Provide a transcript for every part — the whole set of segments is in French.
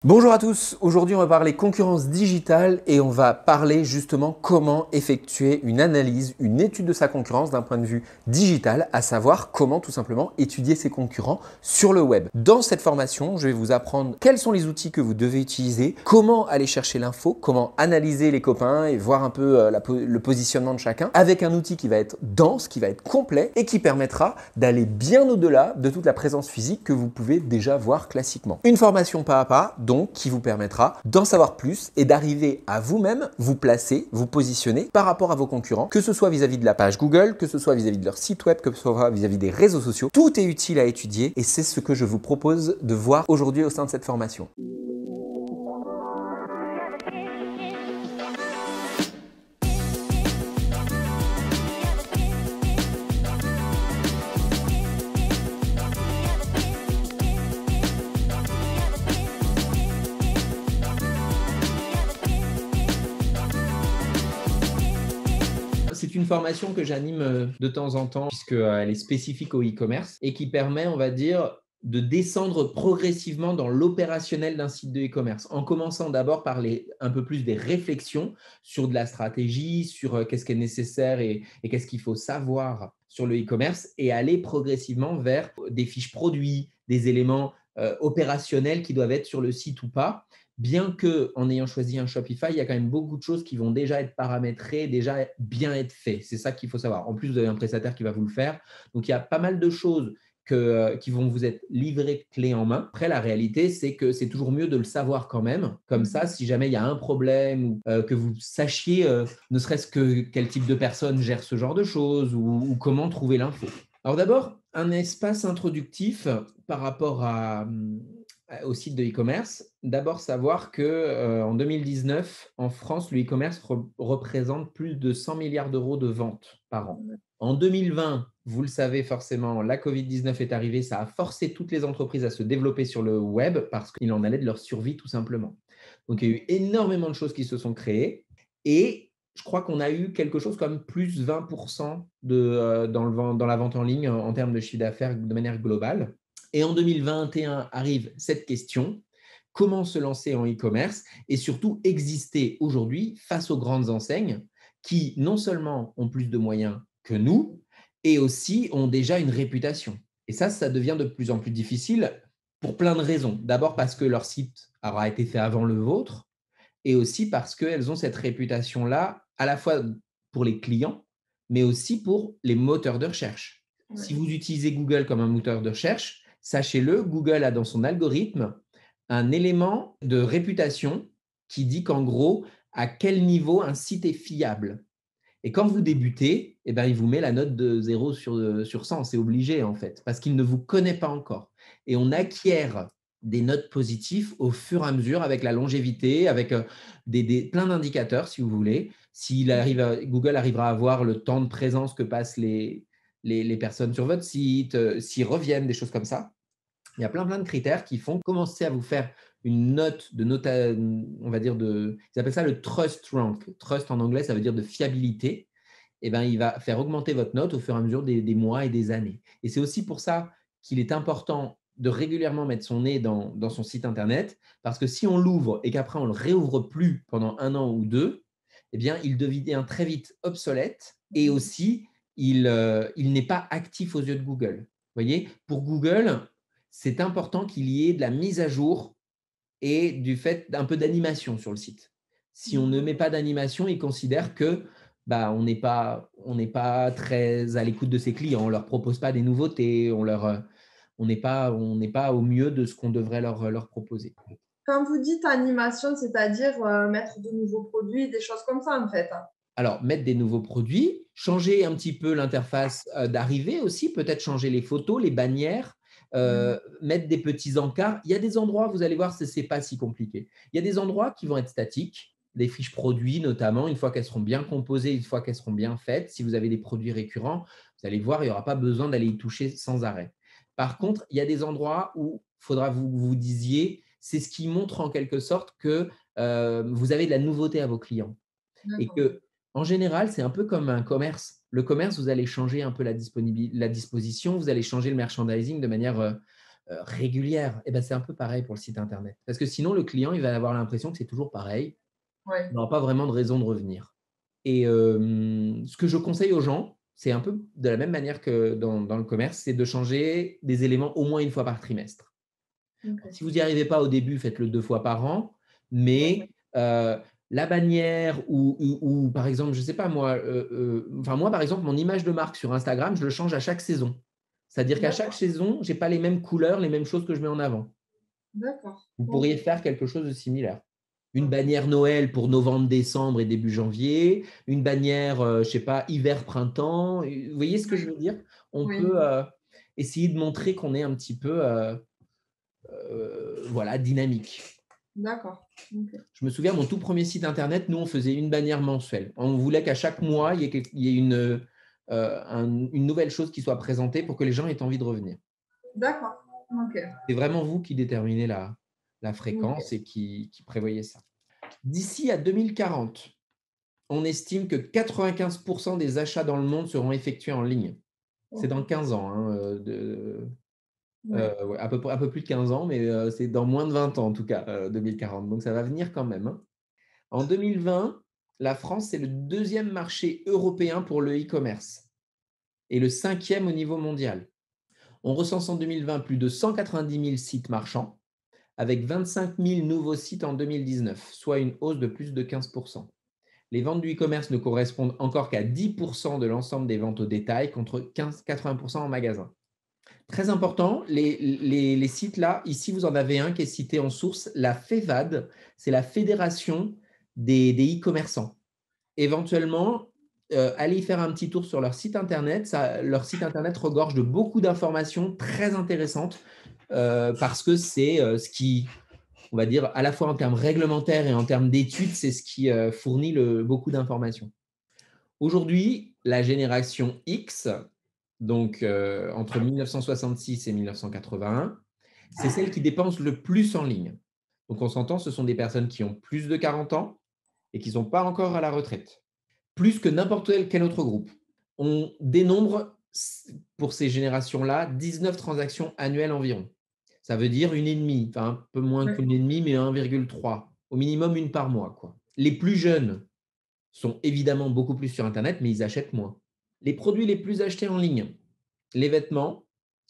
Bonjour à tous, aujourd'hui on va parler concurrence digitale et on va parler justement comment effectuer une analyse, une étude de sa concurrence d'un point de vue digital, à savoir comment tout simplement étudier ses concurrents sur le web. Dans cette formation, je vais vous apprendre quels sont les outils que vous devez utiliser, comment aller chercher l'info, comment analyser les copains et voir un peu le positionnement de chacun avec un outil qui va être dense, qui va être complet et qui permettra d'aller bien au-delà de toute la présence physique que vous pouvez déjà voir classiquement. Une formation pas à pas, donc qui vous permettra d'en savoir plus et d'arriver à vous-même vous placer, vous positionner par rapport à vos concurrents, que ce soit vis-à-vis de la page Google, que ce soit vis-à-vis de leur site web, que ce soit vis-à-vis des réseaux sociaux. Tout est utile à étudier et c'est ce que je vous propose de voir aujourd'hui au sein de cette formation. C'est une formation que j'anime de temps en temps puisqu'elle est spécifique au e-commerce et qui permet, on va dire, de descendre progressivement dans l'opérationnel d'un site de e-commerce, en commençant d'abord par un peu plus des réflexions sur de la stratégie, sur qu'est-ce qui est nécessaire et qu'est-ce qu'il faut savoir sur le e-commerce et aller progressivement vers des fiches produits, des éléments opérationnels qui doivent être sur le site ou pas. Bien qu'en ayant choisi un Shopify, il y a quand même beaucoup de choses qui vont déjà être paramétrées, déjà bien être faites. C'est ça qu'il faut savoir. En plus, vous avez un prestataire qui va vous le faire. Donc, il y a pas mal de choses qui vont vous être livrées clé en main. Après, la réalité, c'est que c'est toujours mieux de le savoir quand même. Comme ça, si jamais il y a un problème ou que vous sachiez ne serait-ce que quel type de personne gère ce genre de choses ou comment trouver l'info. Alors d'abord, un espace introductif par rapport au site de e-commerce. D'abord, savoir qu'en 2019, en France, le e-commerce représente plus de 100 milliards d'euros de ventes par an. En 2020, vous le savez forcément, la Covid-19 est arrivée, ça a forcé toutes les entreprises à se développer sur le web parce qu'il en allait de leur survie tout simplement. Donc, il y a eu énormément de choses qui se sont créées et je crois qu'on a eu quelque chose comme plus 20% dans la vente en ligne en termes de chiffre d'affaires de manière globale. Et en 2021 arrive cette question, comment se lancer en e-commerce et surtout exister aujourd'hui face aux grandes enseignes qui non seulement ont plus de moyens que nous et aussi ont déjà une réputation. Et ça devient de plus en plus difficile pour plein de raisons. D'abord parce que leur site aura été fait avant le vôtre et aussi parce qu'elles ont cette réputation-là à la fois pour les clients, mais aussi pour les moteurs de recherche. Ouais. Si vous utilisez Google comme un moteur de recherche, sachez-le, Google a dans son algorithme un élément de réputation qui dit qu'en gros, à quel niveau un site est fiable. Et quand vous débutez, eh ben, il vous met la note de 0 sur 100. C'est obligé, en fait, parce qu'il ne vous connaît pas encore. Et on acquiert des notes positives au fur et à mesure avec la longévité, avec plein d'indicateurs, si vous voulez. Google arrivera à voir le temps de présence que passent les personnes sur votre site, s'ils reviennent, des choses comme ça. Il y a plein de critères qui font commencer à vous faire une note on va dire ils appellent ça le trust rank. Trust en anglais, ça veut dire de fiabilité. Et ben, il va faire augmenter votre note au fur et à mesure des mois et des années. Et c'est aussi pour ça qu'il est important de régulièrement mettre son nez dans son site internet, parce que si on l'ouvre et qu'après on ne le réouvre plus pendant 1 an ou 2, eh bien, il devient très vite obsolète et aussi il n'est pas actif aux yeux de Google. Vous voyez, pour Google, c'est important qu'il y ait de la mise à jour et du fait d'un peu d'animation sur le site. Si on ne met pas d'animation, ils considèrent que on n'est pas très à l'écoute de ses clients, on ne leur propose pas des nouveautés, on n'est pas au mieux de ce qu'on devrait leur proposer. Quand vous dites animation, c'est-à-dire mettre de nouveaux produits, des choses comme ça en fait. Alors, mettre des nouveaux produits, changer un petit peu l'interface d'arrivée aussi, peut-être changer les photos, les bannières, mettre des petits encarts. Il y a des endroits, vous allez voir, ce n'est pas si compliqué. Il y a des endroits qui vont être statiques, des fiches produits notamment, une fois qu'elles seront bien composées, une fois qu'elles seront bien faites. Si vous avez des produits récurrents, vous allez voir, il n'y aura pas besoin d'aller y toucher sans arrêt. Par contre, il y a des endroits où il faudra que vous vous disiez, c'est ce qui montre en quelque sorte que vous avez de la nouveauté à vos clients. Et que, en général, c'est un peu comme un commerce. Le commerce, vous allez changer un peu la disposition, vous allez changer le merchandising de manière régulière, et ben, c'est un peu pareil pour le site internet. Parce que sinon, le client, il va avoir l'impression que c'est toujours pareil. Ouais. Il n'aura pas vraiment de raison de revenir. Et ce que je conseille aux gens, c'est un peu de la même manière que dans le commerce, c'est de changer des éléments au moins une fois par trimestre. Alors, Ok. si vous n'y arrivez pas au début, faites-le 2 fois par an, Ouais. mais la bannière ou par exemple, je ne sais pas moi, enfin moi par exemple, mon image de marque sur Instagram, je le change à chaque saison. C'est-à-dire qu'à chaque D'accord. saison, je n'ai pas les mêmes couleurs, les mêmes choses que je mets en avant. D'accord. Vous Ok. pourriez faire quelque chose de similaire. Une Ok. bannière Noël pour novembre, décembre et début janvier, une bannière, je ne sais pas, hiver, printemps. Vous voyez ce que je Oui. veux dire? On Oui. peut essayer de montrer qu'on est un petit peu voilà, dynamique. D'accord. Ok. Je me souviens, mon tout premier site internet, nous, on faisait une bannière mensuelle. On voulait qu'à chaque mois, il y ait une nouvelle chose qui soit présentée pour que les gens aient envie de revenir. D'accord. Ok. C'est vraiment vous qui déterminez la Ok. fréquence et qui prévoyez ça. D'ici à 2040, on estime que 95% des achats dans le monde seront effectués en ligne. C'est dans Ok. 15 ans, hein, Ouais. ouais, un peu plus de 15 ans, mais c'est dans moins de 20 ans en tout cas, 2040. Donc ça va venir quand même, hein. En 2020, la France, c'est le deuxième marché européen pour le e-commerce et le cinquième au niveau mondial. On recense en 2020 plus de 190 000 sites marchands, avec 25 000 nouveaux sites en 2019, soit une hausse de plus de 15%. Les ventes du e-commerce ne correspondent encore qu'à 10% de l'ensemble des ventes au détail, contre 80% en magasin. Très important, les sites là, ici vous en avez un qui est cité en source, la FEVAD, c'est la Fédération des e-commerçants. Éventuellement, allez y faire un petit tour sur leur site internet. Leur site internet regorge de beaucoup d'informations très intéressantes parce que c'est ce qui, on va dire, à la fois en termes réglementaires et en termes d'études, c'est ce qui fournit beaucoup d'informations. Aujourd'hui, la génération X, donc entre 1966 et 1981, c'est celle qui dépense le plus en ligne. Donc on s'entend, ce sont des personnes qui ont plus de 40 ans et qui ne sont pas encore à la retraite, plus que n'importe quel autre groupe. On dénombre pour ces générations-là 19 transactions annuelles environ. Ça veut dire une et demie, enfin un peu moins Ouais. qu'une et demie, mais 1,3. Au minimum une par mois, quoi. Les plus jeunes sont évidemment beaucoup plus sur Internet, mais ils achètent moins. Les produits les plus achetés en ligne, les vêtements,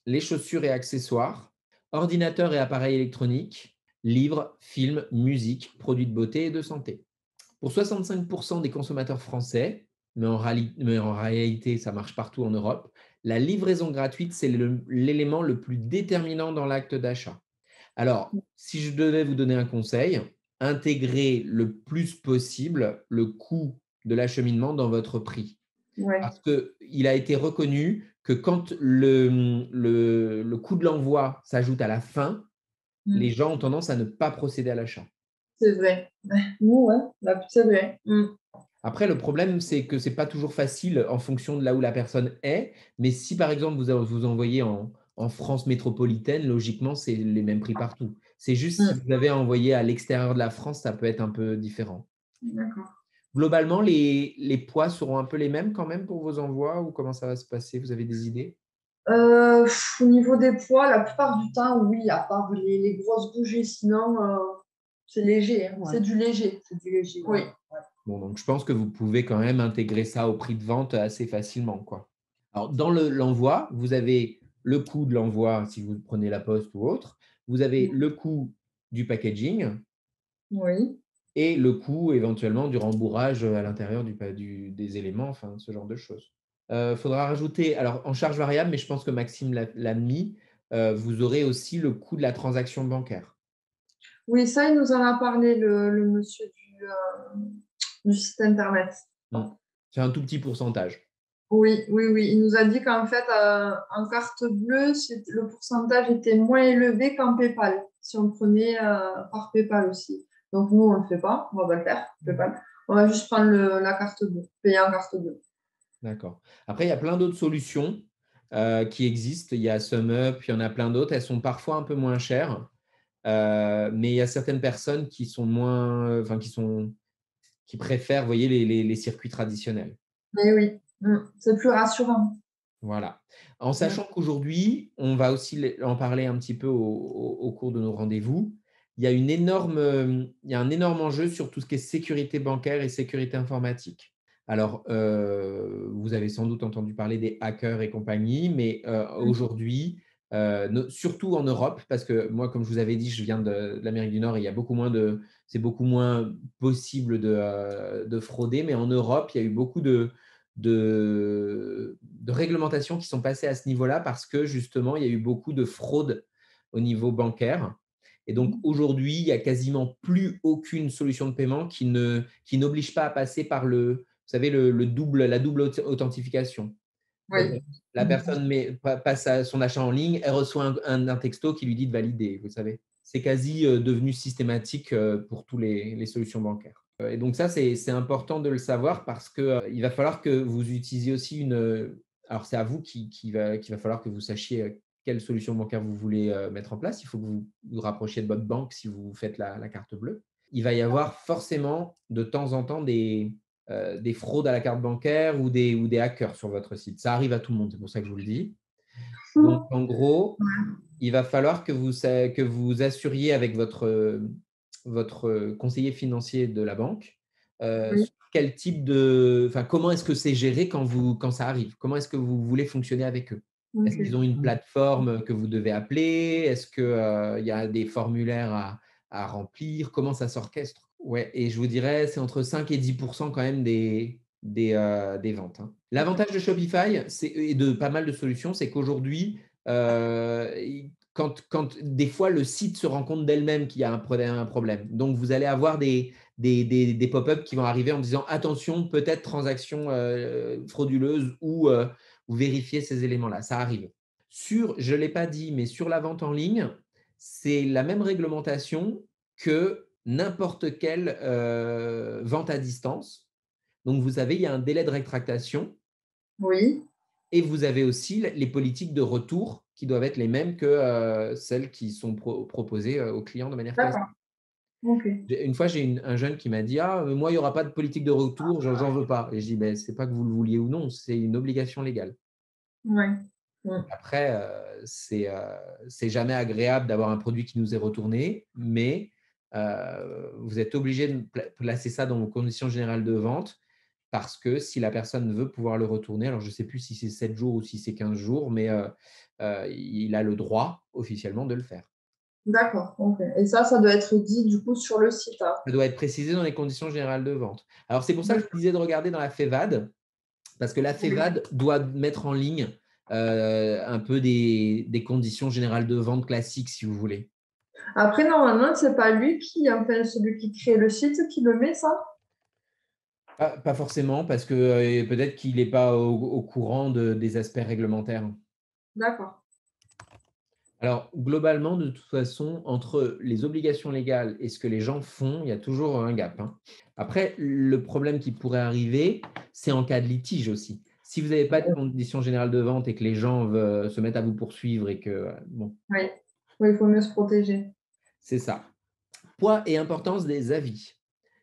les chaussures et accessoires, ordinateurs et appareils électroniques, livres, films, musique, produits de beauté et de santé. Pour 65% des consommateurs français, mais en réalité, ça marche partout en Europe, la livraison gratuite, c'est l'élément le plus déterminant dans l'acte d'achat. Alors, si je devais vous donner un conseil, intégrez le plus possible le coût de l'acheminement dans votre prix. Ouais. Parce qu'il a été reconnu que quand le coût de l'envoi s'ajoute à la fin, les Mm. gens ont tendance à ne pas procéder à l'achat. C'est vrai. Nous, ouais. C'est vrai. Après, le problème, c'est que ce n'est pas toujours facile en fonction de là où la personne est. Mais si, par exemple, vous envoyez en France métropolitaine, logiquement, c'est les mêmes prix partout. C'est juste si Mm. vous avez envoyé à l'extérieur de la France, ça peut être un peu différent. D'accord. Globalement, les poids seront un peu les mêmes quand même pour vos envois ou comment ça va se passer? Vous avez des idées? Au niveau des poids, la plupart du temps, oui, à part les grosses bougies, sinon, c'est léger, hein. Ouais. C'est du léger. C'est du léger. Oui. Ouais. Bon, donc je pense que vous pouvez quand même intégrer ça au prix de vente assez facilement, quoi. Alors, dans l'envoi, vous avez le coût de l'envoi si vous prenez la poste ou autre. Vous avez le coût du packaging Oui. et le coût éventuellement du rembourrage à l'intérieur des éléments, enfin, ce genre de choses. Faudra rajouter, alors en charge variable, mais je pense que Maxime l'a mis, vous aurez aussi le coût de la transaction bancaire. Oui, ça, il nous en a parlé, le monsieur du site internet. C'est un tout petit pourcentage. Oui, oui, oui. Il nous a dit qu'en fait, en carte bleue, le pourcentage était moins élevé qu'en PayPal, si on prenait par PayPal aussi. Donc, nous, on ne le fait pas. On va pas le faire, PayPal. On va juste prendre la carte bleue, payer en carte bleue. D'accord. Après, il y a plein d'autres solutions qui existent. Il y a SumUp, il y en a plein d'autres. Elles sont parfois un peu moins chères, mais il y a certaines personnes qui sont moins, enfin, qui préfèrent, vous voyez, les circuits traditionnels. Mais oui, c'est plus rassurant. Voilà. En sachant D'accord. qu'aujourd'hui, on va aussi en parler un petit peu au cours de nos rendez-vous, il y a un énorme enjeu sur tout ce qui est sécurité bancaire et sécurité informatique. Alors, vous avez sans doute entendu parler des hackers et compagnie, mais aujourd'hui, surtout en Europe, parce que moi, comme je vous avais dit, je viens de l'Amérique du Nord et il y a c'est beaucoup moins possible de frauder, mais en Europe, il y a eu beaucoup de réglementations qui sont passées à ce niveau-là parce que justement, il y a eu beaucoup de fraude au niveau bancaire. Et donc aujourd'hui, il n'y a quasiment plus aucune solution de paiement qui n'oblige pas à passer par vous savez, la double authentification. Oui. La personne passe à son achat en ligne, elle reçoit un texto qui lui dit de valider, vous savez. C'est quasi devenu systématique pour toutes les solutions bancaires. Et donc ça, c'est important de le savoir parce qu'il va falloir que vous utilisiez aussi alors c'est à vous qu'il va falloir que vous sachiez quelle solution bancaire vous voulez mettre en place. Il faut que vous vous rapprochiez de votre banque si vous faites la carte bleue. Il va y avoir forcément de temps en temps des fraudes à la carte bancaire ou des hackers sur votre site. Ça arrive à tout le monde, c'est pour ça que je vous le dis. Donc, en gros, il va falloir que vous assuriez avec votre conseiller financier de la banque Oui. sur quel type enfin, comment est-ce que c'est géré quand ça arrive? Comment est-ce que vous voulez fonctionner avec eux? Est-ce qu'ils Ok. ont une plateforme que vous devez appeler? Est-ce qu'il y a des formulaires à remplir? Comment ça s'orchestre? Ouais, et je vous dirais, c'est entre 5 et 10 quand même des ventes, hein. L'avantage de Shopify et de pas mal de solutions, c'est qu'aujourd'hui, quand des fois le site se rend compte d'elle-même qu'il y a un problème. Donc, vous allez avoir des pop-up qui vont arriver en disant attention, peut-être transaction frauduleuse ou vérifier ces éléments-là. Ça arrive. Je ne l'ai pas dit, mais sur la vente en ligne, c'est la même réglementation que n'importe quelle vente à distance. Donc, vous savez, il y a un délai de rétractation Oui. et vous avez aussi les politiques de retour qui doivent être les mêmes que celles qui sont proposées aux clients de manière classique. D'accord. Ok. Une fois, j'ai un jeune qui m'a dit ah, mais moi, il n'y aura pas de politique de retour, j'en veux pas. Et je dis ben, ce n'est pas que vous le vouliez ou non, c'est une obligation légale. Ouais. Ouais. Après, c'est jamais agréable d'avoir un produit qui nous est retourné, mais vous êtes obligé de placer ça dans vos conditions générales de vente parce que si la personne veut pouvoir le retourner, alors je ne sais plus si c'est 7 jours ou si c'est 15 jours, mais il a le droit officiellement de le faire. D'accord. Ok. Et ça doit être dit du coup sur le site, hein. Ça doit être précisé dans les conditions générales de vente. Alors c'est pour ça que je vous disais de regarder dans la FEVAD, parce que la Oui. FEVAD doit mettre en ligne un peu des conditions générales de vente classiques, si vous voulez. Après, normalement, c'est pas lui enfin, celui qui crée le site qui le met, ça? Pas forcément, parce que peut-être qu'il n'est pas au courant des aspects réglementaires. D'accord. Alors, globalement, de toute façon, entre les obligations légales et ce que les gens font, il y a toujours un gap, hein. Après, le problème qui pourrait arriver, c'est en cas de litige aussi. Si vous n'avez pas de conditions générales de vente et que les gens se mettent à vous poursuivre et que, bon, Oui. Oui, il faut mieux se protéger. c'est ça. Poids et importance des avis.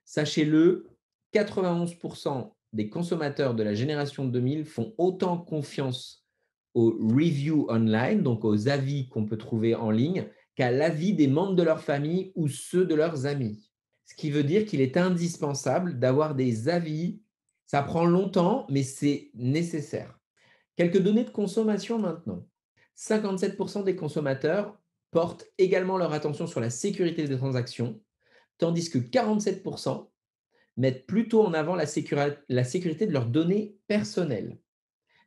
Sachez-le, 91% des consommateurs de la génération 2000 font autant confiance aux reviews online, donc aux avis qu'on peut trouver en ligne, qu'à l'avis des membres de leur famille ou ceux de leurs amis. Ce qui veut dire qu'il est indispensable d'avoir des avis. Ça prend longtemps, mais c'est nécessaire. Quelques données de consommation maintenant. 57% des consommateurs portent également leur attention sur la sécurité des transactions, tandis que 47% mettent plutôt en avant la sécurité de leurs données personnelles.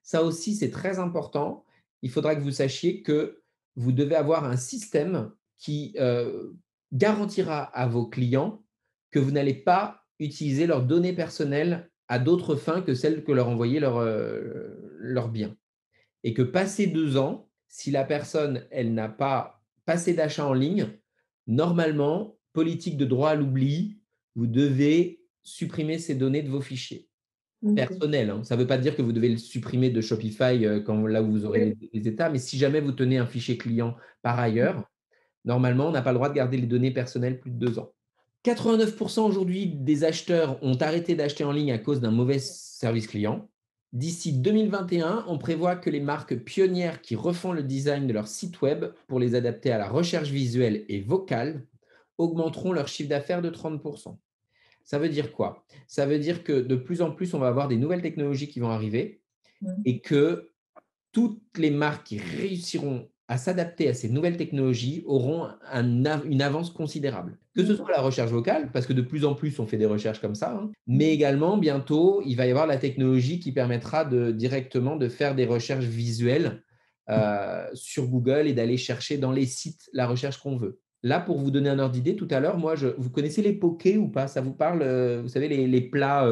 Ça aussi, c'est très important. Il faudra que vous sachiez que vous devez avoir un système qui garantira à vos clients que vous n'allez pas utiliser leurs données personnelles à d'autres fins que celles que leur envoyaient leurs biens. Et que passé 2 ans, si la personne, elle n'a pas passé d'achat en ligne, normalement, politique de droit à l'oubli, vous devez supprimer ces données de vos fichiers Ok. personnels, hein. Ça ne veut pas dire que vous devez le supprimer de Shopify là où vous aurez Oui. les états, mais si jamais vous tenez un fichier client par ailleurs, normalement, on n'a pas le droit de garder les données personnelles plus de 2 ans. 89% aujourd'hui des acheteurs ont arrêté d'acheter en ligne à cause d'un mauvais service client. D'ici 2021, on prévoit que les marques pionnières qui refont le design de leur site web pour les adapter à la recherche visuelle et vocale augmenteront leur chiffre d'affaires de 30%. Ça veut dire quoi? Ça veut dire que de plus en plus, on va avoir des nouvelles technologies qui vont arriver et que toutes les marques qui réussiront à s'adapter à ces nouvelles technologies auront une avance considérable. Que ce soit la recherche vocale, parce que de plus en plus, on fait des recherches comme ça, hein, mais également, bientôt, il va y avoir la technologie qui permettra directement de faire des recherches visuelles sur Google et d'aller chercher dans les sites la recherche qu'on veut. Là, pour vous donner un ordre d'idée, tout à l'heure, vous connaissez les pokés ou pas? Ça vous parle? Vous savez, les plats,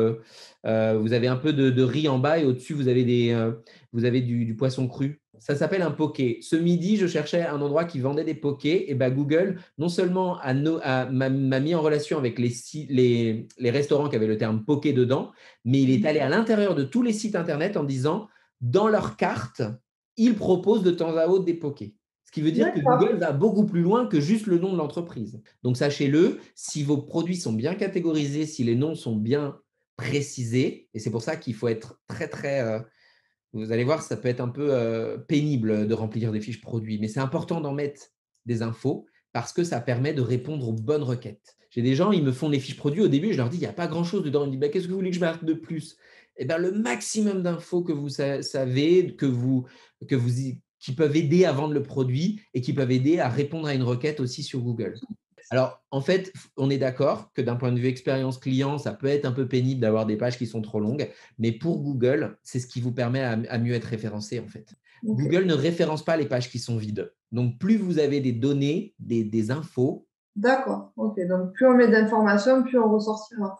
vous avez un peu de riz en bas et au-dessus, vous avez du poisson cru. Ça s'appelle un poké. Ce midi, je cherchais un endroit qui vendait des pokés. Et Google, non seulement m'a mis en relation avec les restaurants qui avaient le terme poké dedans, mais il est allé à l'intérieur de tous les sites Internet en disant, dans leur carte, ils proposent de temps à autre des pokés. Ce qui veut dire que Google va beaucoup plus loin que juste le nom de l'entreprise. Donc, sachez-le, si vos produits sont bien catégorisés, si les noms sont bien précisés, et c'est pour ça qu'il faut être très, très… vous allez voir, ça peut être un peu pénible de remplir des fiches produits, mais c'est important d'en mettre des infos parce que ça permet de répondre aux bonnes requêtes. J'ai des gens, ils me font les fiches produits au début, je leur dis, il n'y a pas grand-chose dedans. Ils me disent, qu'est-ce que vous voulez que je mette de plus? Le maximum d'infos que vous savez, qui peuvent aider à vendre le produit et qui peuvent aider à répondre à une requête aussi sur Google. Alors, en fait, on est d'accord que d'un point de vue expérience client, ça peut être un peu pénible d'avoir des pages qui sont trop longues, mais pour Google, c'est ce qui vous permet à mieux être référencé, en fait. Google ne référence pas les pages qui sont vides. Donc, plus vous avez des données, des infos… D'accord, ok. Donc, plus on met d'informations, plus on ressortira.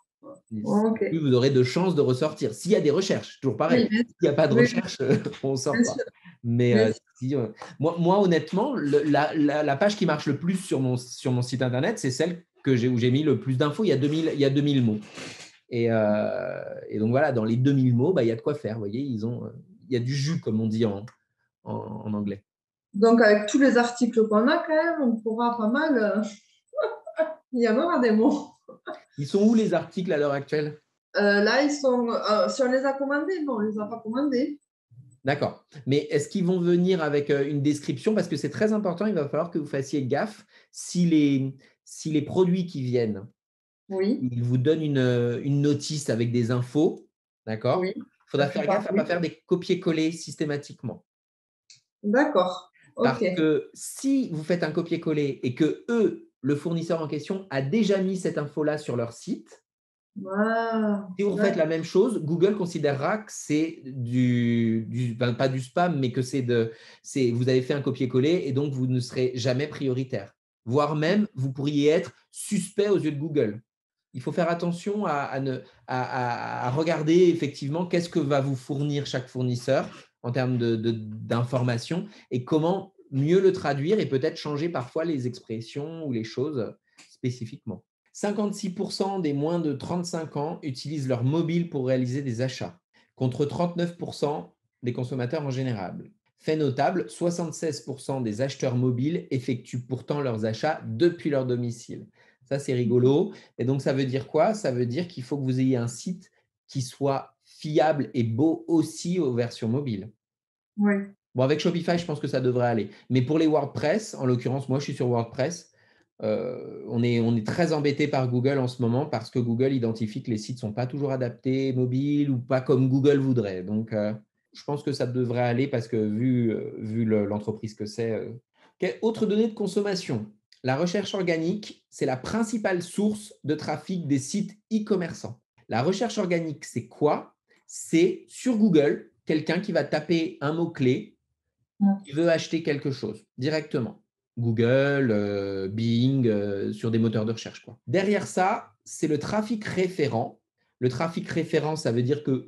plus vous aurez de chances de ressortir. S'il y a des recherches, toujours pareil. Oui, S'il n'y a pas de recherche, on ne sort pas. Mais moi, honnêtement, la page qui marche le plus sur mon site internet, c'est celle où j'ai mis le plus d'infos. Il y a 2000 mots. Et donc voilà, dans les 2000 mots, il y a de quoi faire. Vous voyez, il y a du jus, comme on dit en anglais. Donc, avec tous les articles qu'on a, quand même, on pourra pas mal… Il y en aura des mots. Ils sont où les articles à l'heure actuelle? Là, ils sont… si on les a commandés, non, on ne les a pas commandés. D'accord. Mais est-ce qu'ils vont venir avec une description? Parce que c'est très important, il va falloir que vous fassiez gaffe. Si les produits qui viennent, Oui. ils vous donnent une notice avec des infos, d'accord? Oui. Il faudra faire gaffe à ne pas faire des copier-coller systématiquement. D'accord. Parce Ok. que si vous faites un copier-coller et que eux, le fournisseur en question, a déjà mis cette info-là sur leur site, si vous faites la même chose, Google considérera que c'est pas du spam, mais que vous avez fait un copier-coller et donc vous ne serez jamais prioritaire. Voire même, vous pourriez être suspect aux yeux de Google. Il faut faire attention à regarder effectivement qu'est-ce que va vous fournir chaque fournisseur en termes d'informations et comment mieux le traduire et peut-être changer parfois les expressions ou les choses spécifiquement. 56% des moins de 35 ans utilisent leur mobile pour réaliser des achats, contre 39% des consommateurs en général. Fait notable, 76% des acheteurs mobiles effectuent pourtant leurs achats depuis leur domicile. Ça, c'est rigolo. Et donc, ça veut dire quoi? Ça veut dire qu'il faut que vous ayez un site qui soit fiable et beau aussi aux versions mobiles. Oui. Bon, avec Shopify, je pense que ça devrait aller. Mais pour les WordPress, en l'occurrence, moi, je suis sur WordPress. On est très embêté par Google en ce moment parce que Google identifie que les sites ne sont pas toujours adaptés mobiles ou pas comme Google voudrait. Donc, je pense que ça devrait aller parce que vu l'entreprise que c'est. Autre donnée de consommation. La recherche organique, c'est la principale source de trafic des sites e-commerçants. La recherche organique, c'est quoi? C'est sur Google, quelqu'un qui va taper un mot-clé, qui veut acheter quelque chose directement. Google, Bing, sur des moteurs de recherche, quoi. Derrière ça, c'est le trafic référent. Le trafic référent, ça veut dire que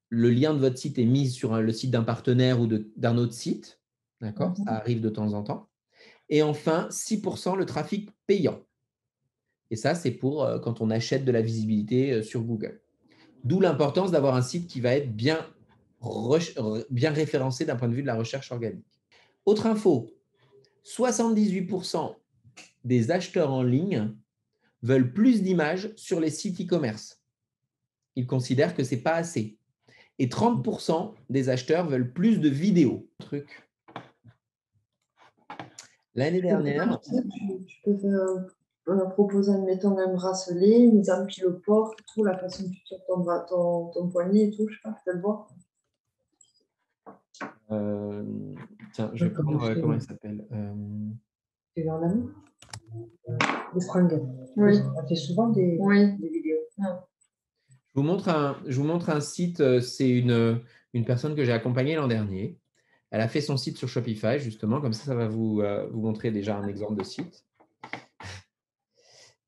le lien de votre site est mis sur le site d'un partenaire ou d'un autre site. D'accord? Ça arrive de temps en temps. Et enfin, 6% le trafic payant. Et ça, c'est pour quand on achète de la visibilité sur Google. D'où l'importance d'avoir un site qui va être bien référencé d'un point de vue de la recherche organique. Autre info, 78% des acheteurs en ligne veulent plus d'images sur les sites e-commerce. Ils considèrent que ce n'est pas assez. Et 30% des acheteurs veulent plus de vidéos. L'année dernière… Tu peux proposer, admettons, un bracelet, une empile au port, tout, la façon dont tu tires ton poignet et tout, je sais pas, peut-être voir. Tiens, je vais prendre… comment il s'appelle Tu veux en ami des fringues. Oui. On fait souvent des vidéos. Je vous montre un site. C'est une personne que j'ai accompagnée l'an dernier. Elle a fait son site sur Shopify, justement. Comme ça va vous montrer déjà un exemple de site.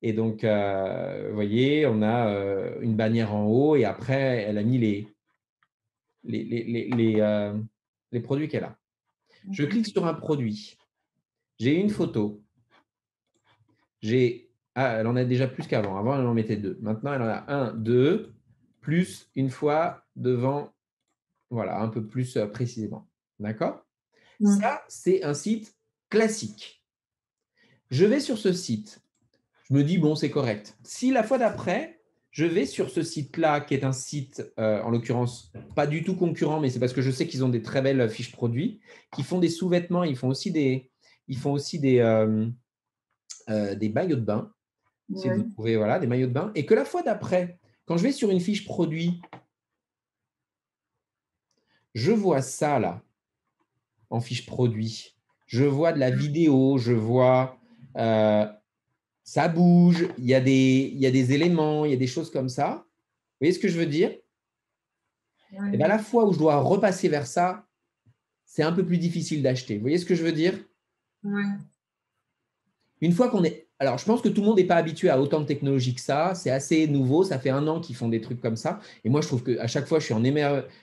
Et donc, vous voyez, on a une bannière en haut et après, elle a mis les produits qu'elle a. Je clique sur un produit. J'ai une photo. Elle en a déjà plus qu'avant. Avant, elle en mettait 2. Maintenant, elle en a 1, 2, plus une fois devant, voilà, un peu plus précisément. D'accord ? Ça, c'est un site classique. Je vais sur ce site. Je me dis, bon, c'est correct. Si la fois d'après, je vais sur ce site-là, qui est un site, en l'occurrence, pas du tout concurrent, mais c'est parce que je sais qu'ils ont des très belles fiches produits, qui font des sous-vêtements, ils font aussi des maillots de bain. Si vous trouvez des maillots de bain. Et que la fois d'après, quand je vais sur une fiche produit, je vois ça là, en fiche produit. Je vois de la vidéo, je vois… ça bouge, il y a des éléments, il y a des choses comme ça. Vous voyez ce que je veux dire ? Et bien, la fois où je dois repasser vers ça, c'est un peu plus difficile d'acheter. Vous voyez ce que je veux dire ? Oui. Une fois qu'on est… Alors, je pense que tout le monde n'est pas habitué à autant de technologie que ça. C'est assez nouveau. Ça fait 1 an qu'ils font des trucs comme ça. Et moi, je trouve qu'à chaque fois, je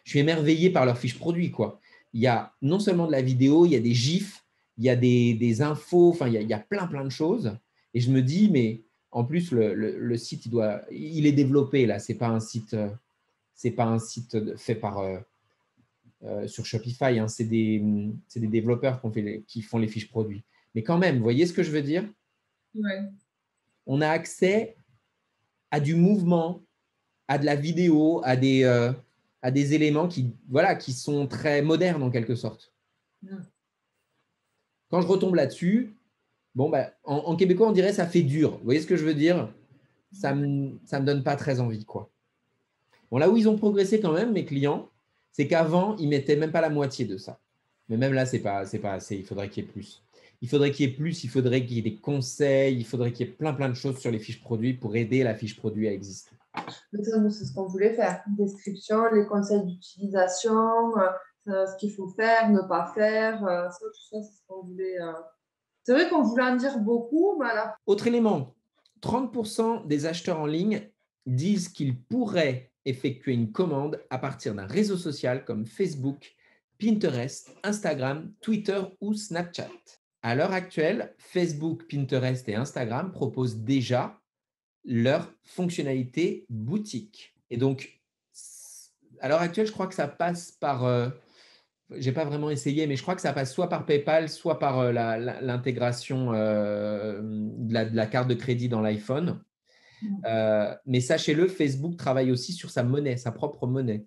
suis émerveillé par leurs fiches produits, quoi. Il y a non seulement de la vidéo, il y a des gifs, il y a des infos, enfin, il y a plein de choses. Et je me dis, mais en plus, le site, il est développé, là. Ce n'est pas un site fait par… sur Shopify, hein. C'est des développeurs qui font les fiches produits. Mais quand même, vous voyez ce que je veux dire ? On a accès à du mouvement, à de la vidéo, à des éléments qui sont très modernes en quelque sorte. Quand je retombe là-dessus, bon, en québécois, on dirait ça fait dur. Vous voyez ce que je veux dire ? Ça me donne pas très envie, quoi. Bon, là où ils ont progressé quand même, mes clients, c'est qu'avant, ils mettaient même pas la moitié de ça. Mais même là, c'est pas assez. Il faudrait qu'il y ait plus. Il faudrait qu'il y ait des conseils, il faudrait qu'il y ait plein de choses sur les fiches produits pour aider la fiche produit à exister. Mais ça, nous, c'est ce qu'on voulait faire. Une description, les conseils d'utilisation, ce qu'il faut faire, ne pas faire. Ça, tout ça, c'est ce qu'on voulait. C'est vrai qu'on voulait en dire beaucoup, mais à la… Autre élément, 30% des acheteurs en ligne disent qu'ils pourraient effectuer une commande à partir d'un réseau social comme Facebook, Pinterest, Instagram, Twitter ou Snapchat. À l'heure actuelle, Facebook, Pinterest et Instagram proposent déjà leur fonctionnalité boutique. Et donc, à l'heure actuelle, je crois que ça passe par… je n'ai pas vraiment essayé, mais je crois que ça passe soit par PayPal, soit par l'intégration de la carte de crédit dans l'iPhone. Mais sachez-le, Facebook travaille aussi sur sa monnaie, sa propre monnaie.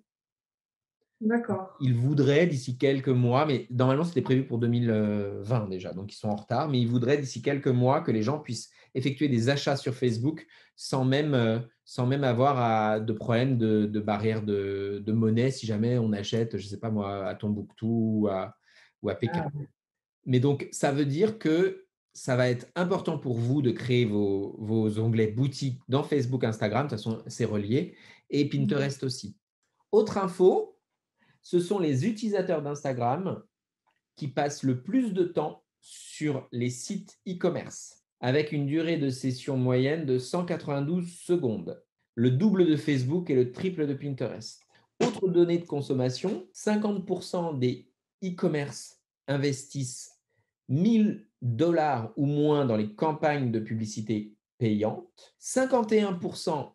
D'accord. Ils voudraient d'ici quelques mois, mais normalement c'était prévu pour 2020 déjà, donc ils sont en retard, mais ils voudraient d'ici quelques mois que les gens puissent effectuer des achats sur Facebook sans même avoir de problème de barrière de monnaie si jamais on achète, je ne sais pas moi, à Tombouctou ou à Pékin. Mais donc, ça veut dire que ça va être important pour vous de créer vos onglets boutiques dans Facebook, Instagram, de toute façon, c'est relié, et Pinterest aussi. Autre info, ce sont les utilisateurs d'Instagram qui passent le plus de temps sur les sites e-commerce, avec une durée de session moyenne de 192 secondes, le double de Facebook et le triple de Pinterest. Autre donnée de consommation, 50% des e-commerce investissent 1 000 $ ou moins dans les campagnes de publicité payantes. 51%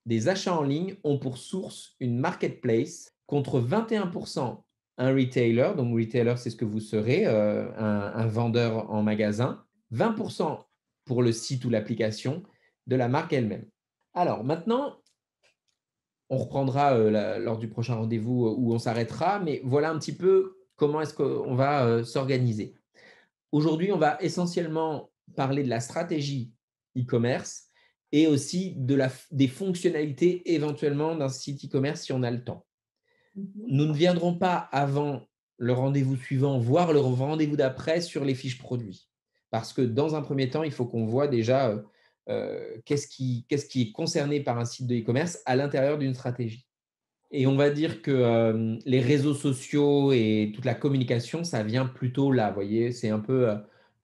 des achats en ligne ont pour source une marketplace contre 21% un retailer. Donc, retailer, c'est ce que vous serez, un vendeur en magasin. 20% pour le site ou l'application de la marque elle-même. Alors, maintenant, On reprendra lors du prochain rendez-vous où on s'arrêtera, mais voilà un petit peu comment est-ce qu'on va s'organiser. Aujourd'hui, on va essentiellement parler de la stratégie e-commerce et aussi des fonctionnalités éventuellement d'un site e-commerce si on a le temps. Nous ne viendrons pas avant le rendez-vous suivant, voire le rendez-vous d'après sur les fiches produits. Parce que dans un premier temps, il faut qu'on voit déjà qu'est-ce qui est concerné par un site de e-commerce à l'intérieur d'une stratégie. Et on va dire que les réseaux sociaux et toute la communication, ça vient plutôt là. Vous voyez, c'est un peu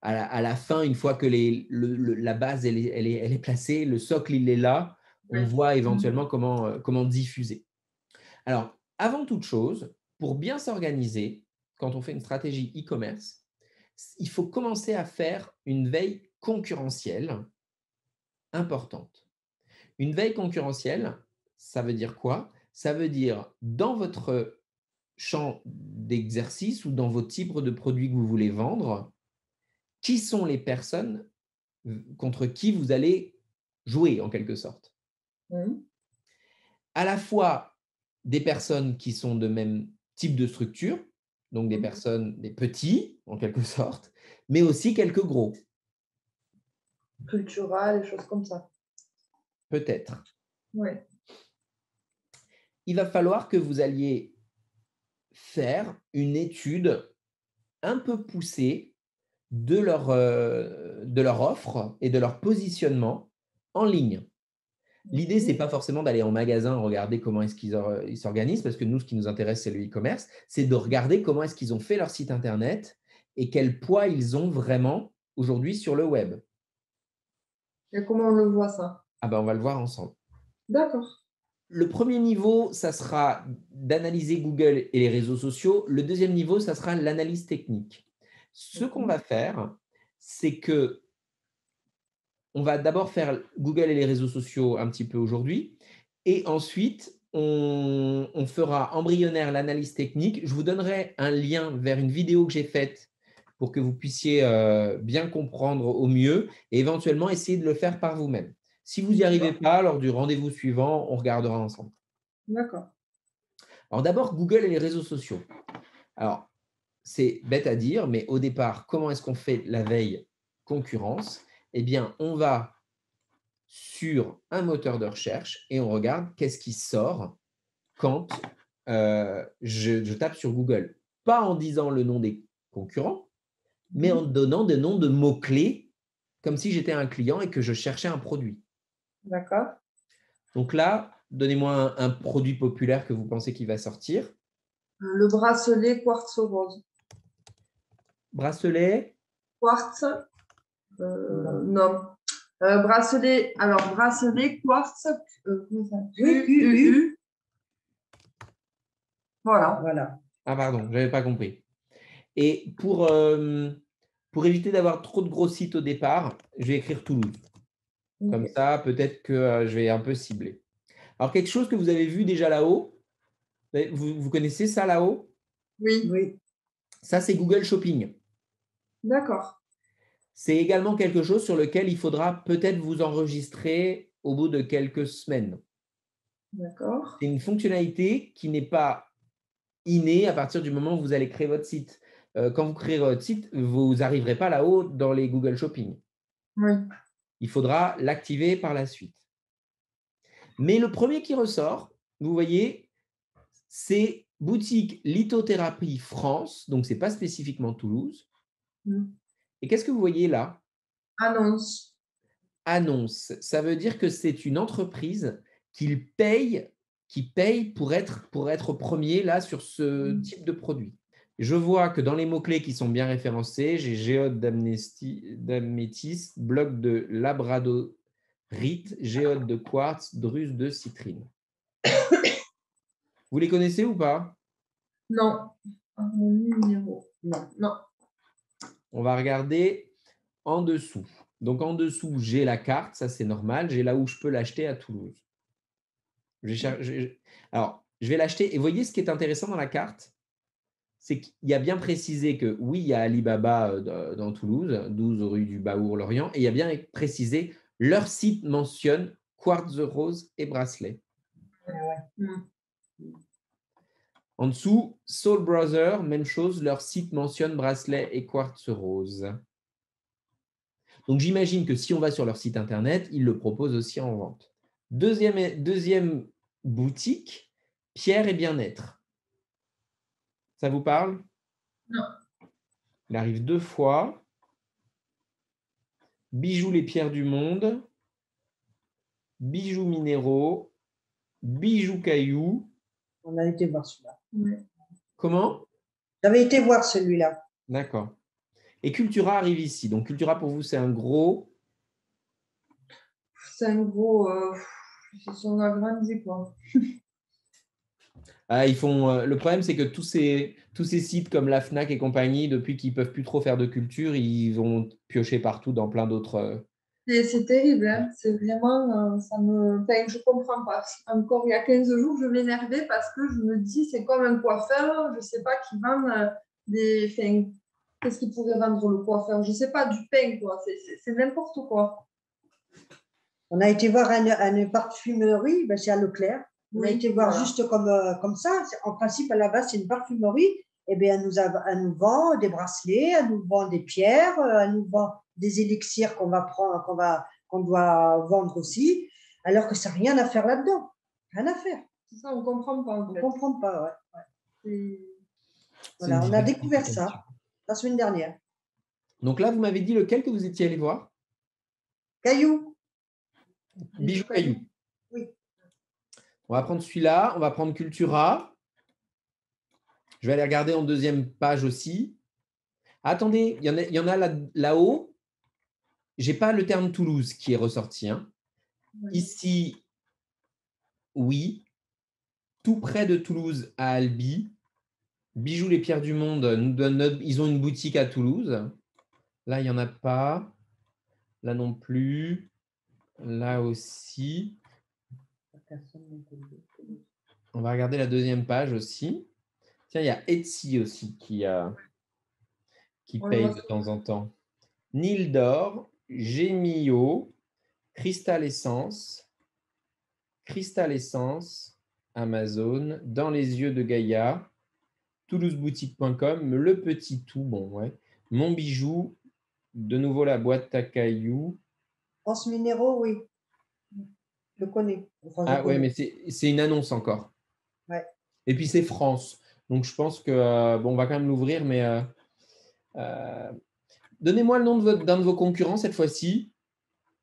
à la fin, une fois que la base elle est placée, le socle il est là, on voit éventuellement comment diffuser. Alors, avant toute chose, pour bien s'organiser, quand on fait une stratégie e-commerce, il faut commencer à faire une veille concurrentielle importante. Une veille concurrentielle, ça veut dire quoi? Ça veut dire dans votre champ d'exercice ou dans vos types de produits que vous voulez vendre, qui sont les personnes contre qui vous allez jouer en quelque sorte. À la fois des personnes qui sont de même type de structure, donc des personnes, des petits en quelque sorte, mais aussi quelques gros. Culturel, des choses comme ça. Peut-être. Oui. Il va falloir que vous alliez faire une étude un peu poussée de leur offre et de leur positionnement en ligne. L'idée, ce n'est pas forcément d'aller en magasin regarder comment est-ce qu'ils s'organisent, parce que nous, ce qui nous intéresse, c'est le e-commerce, c'est de regarder comment est-ce qu'ils ont fait leur site Internet et quel poids ils ont vraiment aujourd'hui sur le web. Et comment on le voit, ça? Ah ben, on va le voir ensemble. D'accord. Le premier niveau, ça sera d'analyser Google et les réseaux sociaux. Le deuxième niveau, ça sera l'analyse technique. Ce qu'on va faire, c'est que on va d'abord faire Google et les réseaux sociaux un petit peu aujourd'hui. Et ensuite, on fera embryonnaire l'analyse technique. Je vous donnerai un lien vers une vidéo que j'ai faite pour que vous puissiez bien comprendre au mieux et éventuellement essayer de le faire par vous-même. Si vous n'y arrivez pas, lors du rendez-vous suivant, on regardera ensemble. D'accord. Alors d'abord, Google et les réseaux sociaux. Alors, c'est bête à dire, mais au départ, comment est-ce qu'on fait la veille concurrence? Eh bien, on va sur un moteur de recherche et on regarde qu'est-ce qui sort quand je tape sur Google. Pas en disant le nom des concurrents, mais en donnant des noms de mots-clés, comme si j'étais un client et que je cherchais un produit. D'accord. Donc là, donnez-moi un produit populaire que vous pensez qui va sortir. Le bracelet quartz rose. Bracelet? Quartz? Non. Bracelet quartz. Comment ça? QU. Voilà. Ah pardon, je n'avais pas compris. Et pour éviter d'avoir trop de gros sites au départ, je vais écrire Toulouse. Comme ça, peut-être que je vais un peu cibler. Alors, quelque chose que vous avez vu déjà là-haut, vous connaissez ça là-haut? Oui. Ça, c'est Google Shopping. D'accord. C'est également quelque chose sur lequel il faudra peut-être vous enregistrer au bout de quelques semaines. D'accord. C'est une fonctionnalité qui n'est pas innée à partir du moment où vous allez créer votre site. Quand vous créez votre site, vous n'arriverez pas là-haut dans les Google Shopping. Oui. Il faudra l'activer par la suite. Mais le premier qui ressort, vous voyez, c'est boutique lithothérapie France, donc ce n'est pas spécifiquement Toulouse. Et qu'est-ce que vous voyez là? Annonce. Annonce. Ça veut dire que c'est une entreprise qui paye pour être premier là sur ce type de produit. Je vois que dans les mots-clés qui sont bien référencés, j'ai géode d'améthyste, bloc de labradorite, géode de quartz, druse de citrine. Vous les connaissez ou pas? Non. Numéro. Non. On va regarder en dessous. Donc, en dessous, j'ai la carte, ça c'est normal. J'ai là où je peux l'acheter à Toulouse. Alors, je vais l'acheter. Et voyez ce qui est intéressant dans la carte, c'est qu'il y a bien précisé que oui, il y a Alibaba dans Toulouse, 12 rue du Baour-Lorient, et il y a bien précisé, leur site mentionne quartz rose et bracelet. En dessous, Soul Brother, même chose, leur site mentionne bracelet et quartz rose. Donc j'imagine que si on va sur leur site internet, ils le proposent aussi en vente. Deuxième boutique, Pierre et Bien-être. Ça vous parle? Non. Il arrive 2 fois. Bijoux les pierres du monde, bijoux minéraux, bijoux cailloux. On a été voir celui-là. Comment? J'avais été voir celui-là. D'accord. Et Cultura arrive ici. Donc Cultura pour vous, c'est un gros. C'est un gros. Ils sont agrandis, quoi. Ah, ils font, le problème, c'est que tous ces sites comme la Fnac et compagnie, depuis qu'ils ne peuvent plus trop faire de culture, ils vont piocher partout dans plein d'autres. C'est terrible, hein. C'est vraiment. Ça me. Enfin, je ne comprends pas. Encore il y a 15 jours, je m'énervais parce que je me dis, c'est comme un coiffeur, je ne sais pas, qui vend des. Enfin, qu'est-ce qu'il pourrait vendre le coiffeur? Je ne sais pas, du pain, quoi. C'est n'importe quoi. On a été voir une parfumerie, ben c'est à Leclerc. On a été voir juste comme ça. En principe, à la base, c'est une parfumerie. Eh bien, elle nous vend des bracelets, elle nous vend des pierres, elle nous vend des élixirs qu'on va prendre, qu'on doit vendre aussi, alors que ça n'a rien à faire là-dedans. Rien à faire. C'est ça, on ne comprend pas. On ne comprend pas, ouais. Voilà, une on a découvert diversification. ça la semaine dernière. Donc là, vous m'avez dit lequel que vous étiez allé voir? Caillou. Bijoux caillou. Oui. On va prendre celui-là, on va prendre Cultura. Je vais aller regarder en deuxième page aussi. Attendez, il y en a là-haut. Je n'ai pas le terme Toulouse qui est ressorti. Hein. Ici, oui. Tout près de Toulouse, à Albi. Bijoux les pierres du monde, ils ont une boutique à Toulouse. Là, il n'y en a pas. Là non plus. Là aussi. On va regarder la deuxième page aussi. Tiens, il y a Etsy aussi qui paye de temps en temps. Nil d'or, Gemio, Cristal Essence, Amazon, Dans les yeux de Gaïa, toulouseboutique.com, Le Petit Tout, bon, ouais. Mon Bijou, de nouveau la boîte à cailloux. France Minéraux, oui. Je connais. Enfin, Ah ouais, mais c'est une annonce encore. Ouais. Et puis c'est France. Donc je pense que, bon, on va quand même l'ouvrir, mais donnez-moi le nom d'un de vos concurrents cette fois-ci.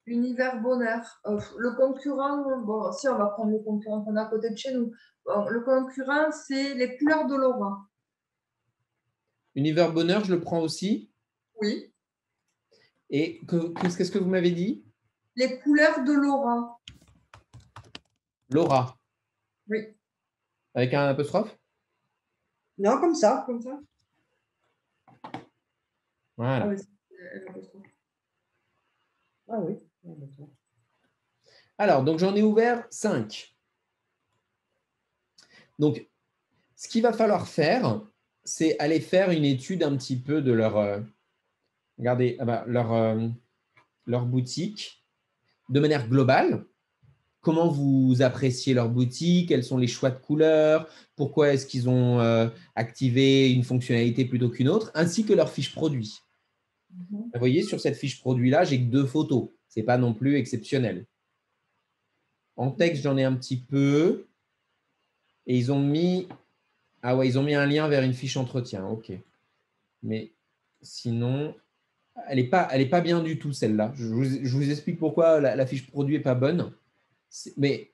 Univers Bonheur. Le concurrent, bon, si on va prendre le concurrent qu'on a à côté de chez nous. Bon, le concurrent, c'est les couleurs de Laura. Univers Bonheur, je le prends aussi. Oui. Et qu'est-ce que vous m'avez dit? Les couleurs de Laura. Laura. Oui. Avec un apostrophe? Non, comme ça. Voilà. Ah oui, c'est l'apostrophe. Ah oui. Alors, donc j'en ai ouvert 5. Donc, ce qu'il va falloir faire, c'est aller faire une étude un petit peu de regardez, leur boutique de manière globale. Comment vous appréciez leur boutique? Quels sont les choix de couleurs? Pourquoi est-ce qu'ils ont activé une fonctionnalité plutôt qu'une autre? Ainsi que leur fiche produit. Vous voyez, sur cette fiche produit-là, j'ai que 2 photos. Ce n'est pas non plus exceptionnel. En texte, j'en ai un petit peu. Et ils ont mis... Ah ouais, ils ont mis un lien vers une fiche entretien. OK. Mais sinon, elle n'est pas bien du tout, celle-là. Je vous explique pourquoi la fiche produit n'est pas bonne. Mais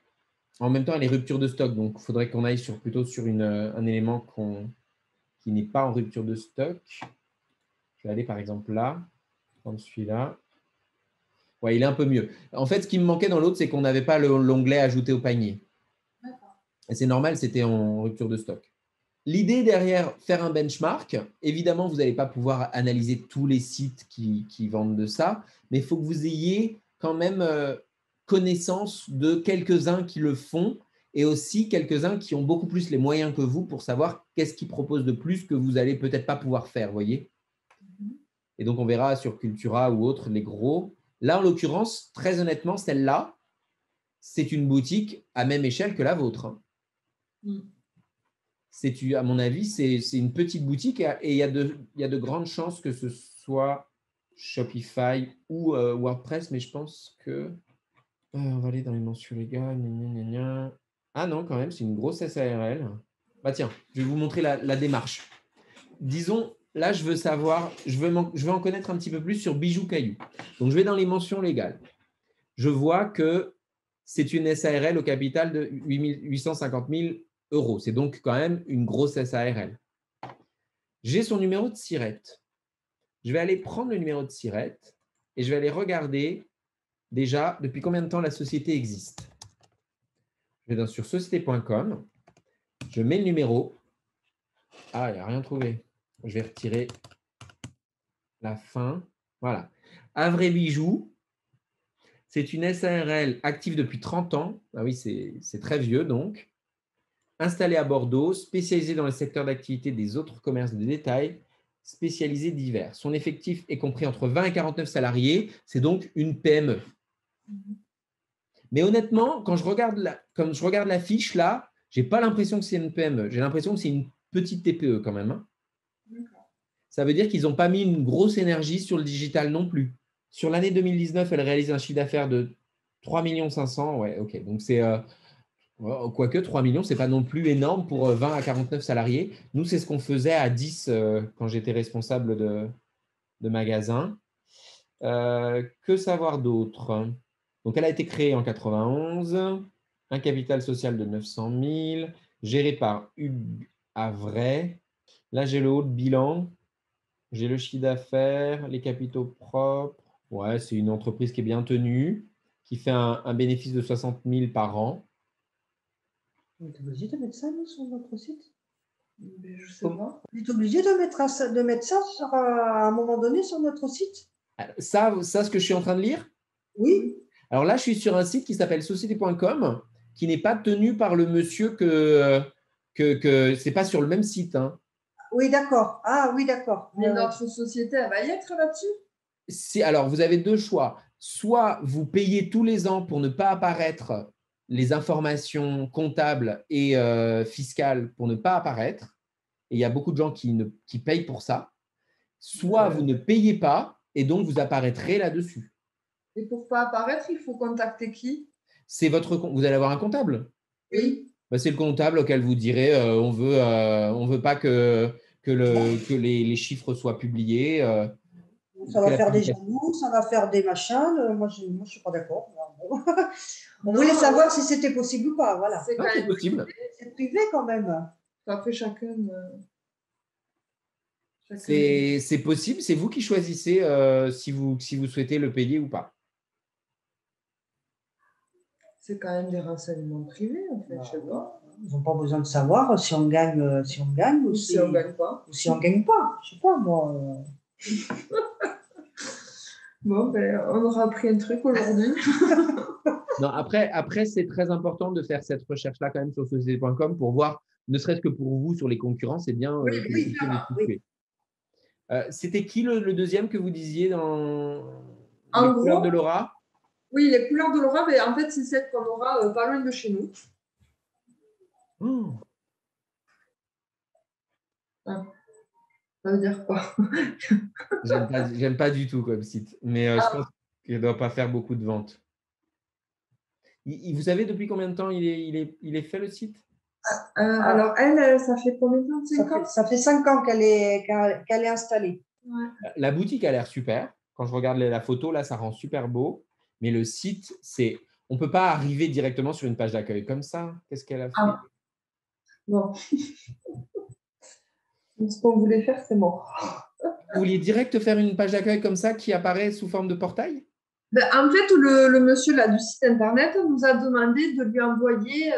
en même temps, elle est rupture de stock. Donc, il faudrait qu'on aille plutôt sur un élément qui n'est pas en rupture de stock. Je vais aller par exemple là, prendre celui-là. Ouais, il est un peu mieux. En fait, ce qui me manquait dans l'autre, c'est qu'on n'avait pas l'onglet ajouter au panier. Et c'est normal, c'était en rupture de stock. L'idée derrière faire un benchmark, évidemment, vous n'allez pas pouvoir analyser tous les sites qui vendent de ça, mais il faut que vous ayez quand même connaissance de quelques-uns qui le font et aussi quelques-uns qui ont beaucoup plus les moyens que vous pour savoir qu'est-ce qu'ils proposent de plus que vous n'allez peut-être pas pouvoir faire, voyez. Et donc, on verra sur Cultura ou autre, les gros. Là, en l'occurrence, très honnêtement, celle-là, c'est une boutique à même échelle que la vôtre. Hein. À mon avis, c'est une petite boutique et il y a de grandes chances que ce soit Shopify ou WordPress, mais je pense que… on va aller dans les mentions légales. Ah non, quand même, c'est une grosse SARL. Bah tiens, je vais vous montrer la démarche. Disons, là, je veux savoir, je veux en connaître un petit peu plus sur Bijoux Caillou. Donc, je vais dans les mentions légales. Je vois que c'est une SARL au capital de 850 000 euros. C'est donc quand même une grosse SARL. J'ai son numéro de SIRET. Je vais aller prendre le numéro de SIRET et je vais aller regarder déjà depuis combien de temps la société existe. Je vais sur société.com. Je mets le numéro. Ah, il n'y a rien trouvé. Je vais retirer la fin. Voilà. Havre Bijoux, c'est une SARL active depuis 30 ans. Ah oui, c'est très vieux donc. Installée à Bordeaux, spécialisée dans le secteur d'activité des autres commerces de détail, spécialisés divers. Son effectif est compris entre 20 et 49 salariés. C'est donc une PME. Mais honnêtement, quand je regarde la fiche là, je n'ai pas l'impression que c'est une PME. J'ai l'impression que c'est une petite TPE quand même. Hein. Ça veut dire qu'ils n'ont pas mis une grosse énergie sur le digital non plus. Sur l'année 2019, elle réalise un chiffre d'affaires de 3 500 000. Ouais, ok. Donc, c'est quoique 3 millions, ce n'est pas non plus énorme pour 20 à 49 salariés. Nous, c'est ce qu'on faisait à 10 quand j'étais responsable de magasin. Que savoir d'autre? Donc, elle a été créée en 91, un capital social de 900 000, géré par Hugues Avray. Là, j'ai le haut de bilan. J'ai le chiffre d'affaires, les capitaux propres. Ouais, c'est une entreprise qui est bien tenue, qui fait un bénéfice de 60 000 par an. On est obligé de mettre ça nous, sur notre site? Mais je sais pas. On est obligé de mettre ça sur, à un moment donné sur notre site? Ça, ce que je suis en train de lire? Oui. Alors là, je suis sur un site qui s'appelle société.com, qui n'est pas tenu par le monsieur que c'est pas sur le même site. Hein. Oui, d'accord. Ah oui, d'accord. Mais notre société, elle va y être là-dessus? Alors, vous avez deux choix. Soit vous payez tous les ans pour ne pas apparaître les informations comptables et fiscales pour ne pas apparaître. Et il y a beaucoup de gens qui payent pour ça. Soit vous ne payez pas et donc vous apparaîtrez là-dessus. Et pour ne pas apparaître, il faut contacter qui? Vous allez avoir un comptable? Oui. Bah, c'est le comptable auquel vous direz on veut pas que les chiffres soient publiés. Ça va faire des jaloux, ça va faire des machins. Moi, je ne suis pas d'accord. On voulait savoir si c'était possible ou pas. Voilà. C'est possible. C'est privé quand même. Après, chacun… C'est possible. C'est vous qui choisissez si vous souhaitez le payer ou pas. C'est quand même des renseignements privés, en fait. Je sais pas. Ils n'ont pas besoin de savoir si on gagne ou si on gagne ou si on gagne pas. Ou si on gagne pas. Je sais pas, moi. Bon, ben, on aura appris un truc aujourd'hui. Non, après c'est très important de faire cette recherche-là quand même sur société.com pour voir, ne serait-ce que pour vous, sur les concurrents, c'est bien. Oui. C'était qui le deuxième que vous disiez dans les couleurs de Laura? Oui, les couleurs de Laura, mais en fait, c'est celle qu'on aura pas loin de chez nous. Oh. Ah. Ça veut dire quoi? J'aime pas du tout comme site, mais je pense qu'il ne doit pas faire beaucoup de ventes. Vous savez depuis combien de temps il est fait le site? Alors, elle, ça fait combien de temps? 5 ans? Ça fait 5 ans qu'elle est installée. Ouais. La boutique a l'air super. Quand je regarde la photo, là, ça rend super beau. Mais le site, on ne peut pas arriver directement sur une page d'accueil comme ça. Qu'est-ce qu'elle a fait? Bon. Ce qu'on voulait faire, c'est mort. Vous vouliez direct faire une page d'accueil comme ça qui apparaît sous forme de portail? En fait, le monsieur là, du site internet nous a demandé de lui envoyer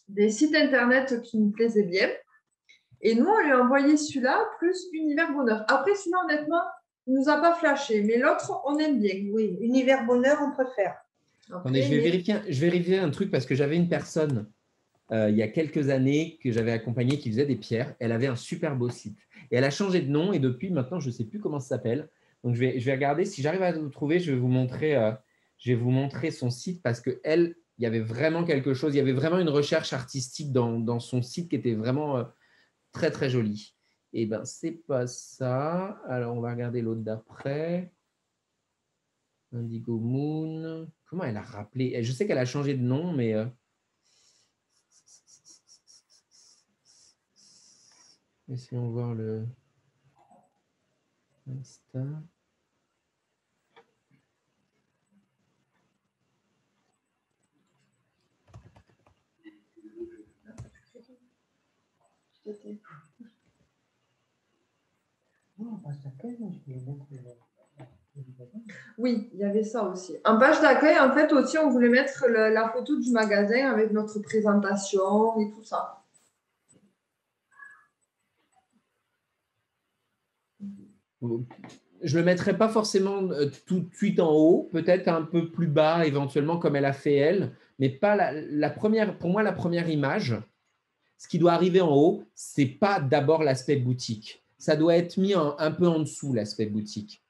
des sites internet qui nous plaisaient bien. Et nous, on lui a envoyé celui-là plus Univers Bonheur. Après, celui-là, honnêtement, il ne nous a pas flashé. Mais l'autre, on aime bien. Oui, Univers Bonheur, on préfère. Attendez, je vais vérifier un truc parce que j'avais une personne il y a quelques années que j'avais accompagnée qui faisait des pierres. Elle avait un super beau site. Et elle a changé de nom et depuis, maintenant, je ne sais plus comment ça s'appelle. Donc, je vais regarder. Si j'arrive à le trouver, je vais vous montrer je vais vous montrer son site parce qu'elle, il y avait vraiment quelque chose, il y avait vraiment une recherche artistique dans son site qui était vraiment très, très jolie. Eh bien, c'est pas ça. Alors, on va regarder l'autre d'après. Indigo Moon. Comment elle a rappelé? Je sais qu'elle a changé de nom, mais… Essayons de voir le Insta. Oui, il y avait ça aussi. En page d'accueil, en fait, aussi, on voulait mettre la photo du magasin avec notre présentation et tout ça. Je ne le mettrai pas forcément tout de suite en haut, peut-être un peu plus bas éventuellement comme elle a fait elle, mais pas la première. Pour moi, la première image, ce qui doit arriver en haut, c'est pas d'abord l'aspect boutique. Ça doit être mis un peu en dessous, l'aspect boutique.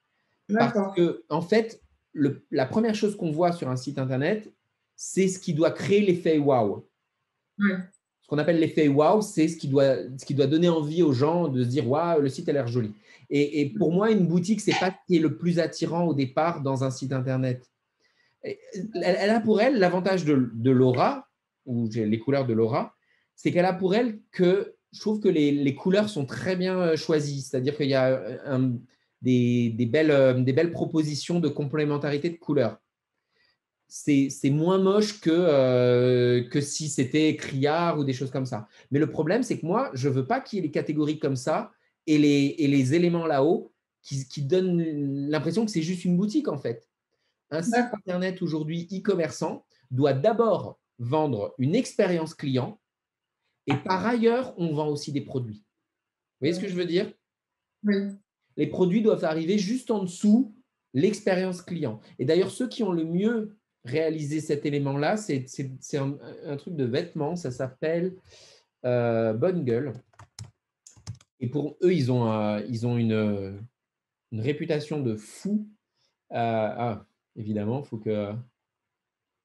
Parce que, en fait, la première chose qu'on voit sur un site internet, c'est ce qui doit créer l'effet wow. Oui. Ce qu'on appelle l'effet wow, c'est ce qui doit donner envie aux gens de se dire waouh, le site a l'air joli. Et pour moi, une boutique, c'est pas ce qui est le plus attirant au départ dans un site internet. Elle a pour elle l'avantage de Laura, ou les couleurs de Laura, c'est qu'elle a pour elle que je trouve que les couleurs sont très bien choisies. C'est-à-dire qu'il y a des belles propositions de complémentarité de couleurs. C'est moins moche que si c'était criard ou des choses comme ça. Mais le problème, c'est que moi, je ne veux pas qu'il y ait les catégories comme ça et les éléments là-haut qui donnent l'impression que c'est juste une boutique, en fait. Un site internet aujourd'hui e-commerçant doit d'abord vendre une expérience client et par ailleurs, on vend aussi des produits. Vous voyez ce que je veux dire? Oui. Les produits doivent arriver juste en dessous l'expérience client. Et d'ailleurs, ceux qui ont le mieux réalisé cet élément-là, c'est un truc de vêtements, ça s'appelle Bonne Gueule. Et pour eux, ils ont une réputation de fou. Évidemment, il faut que…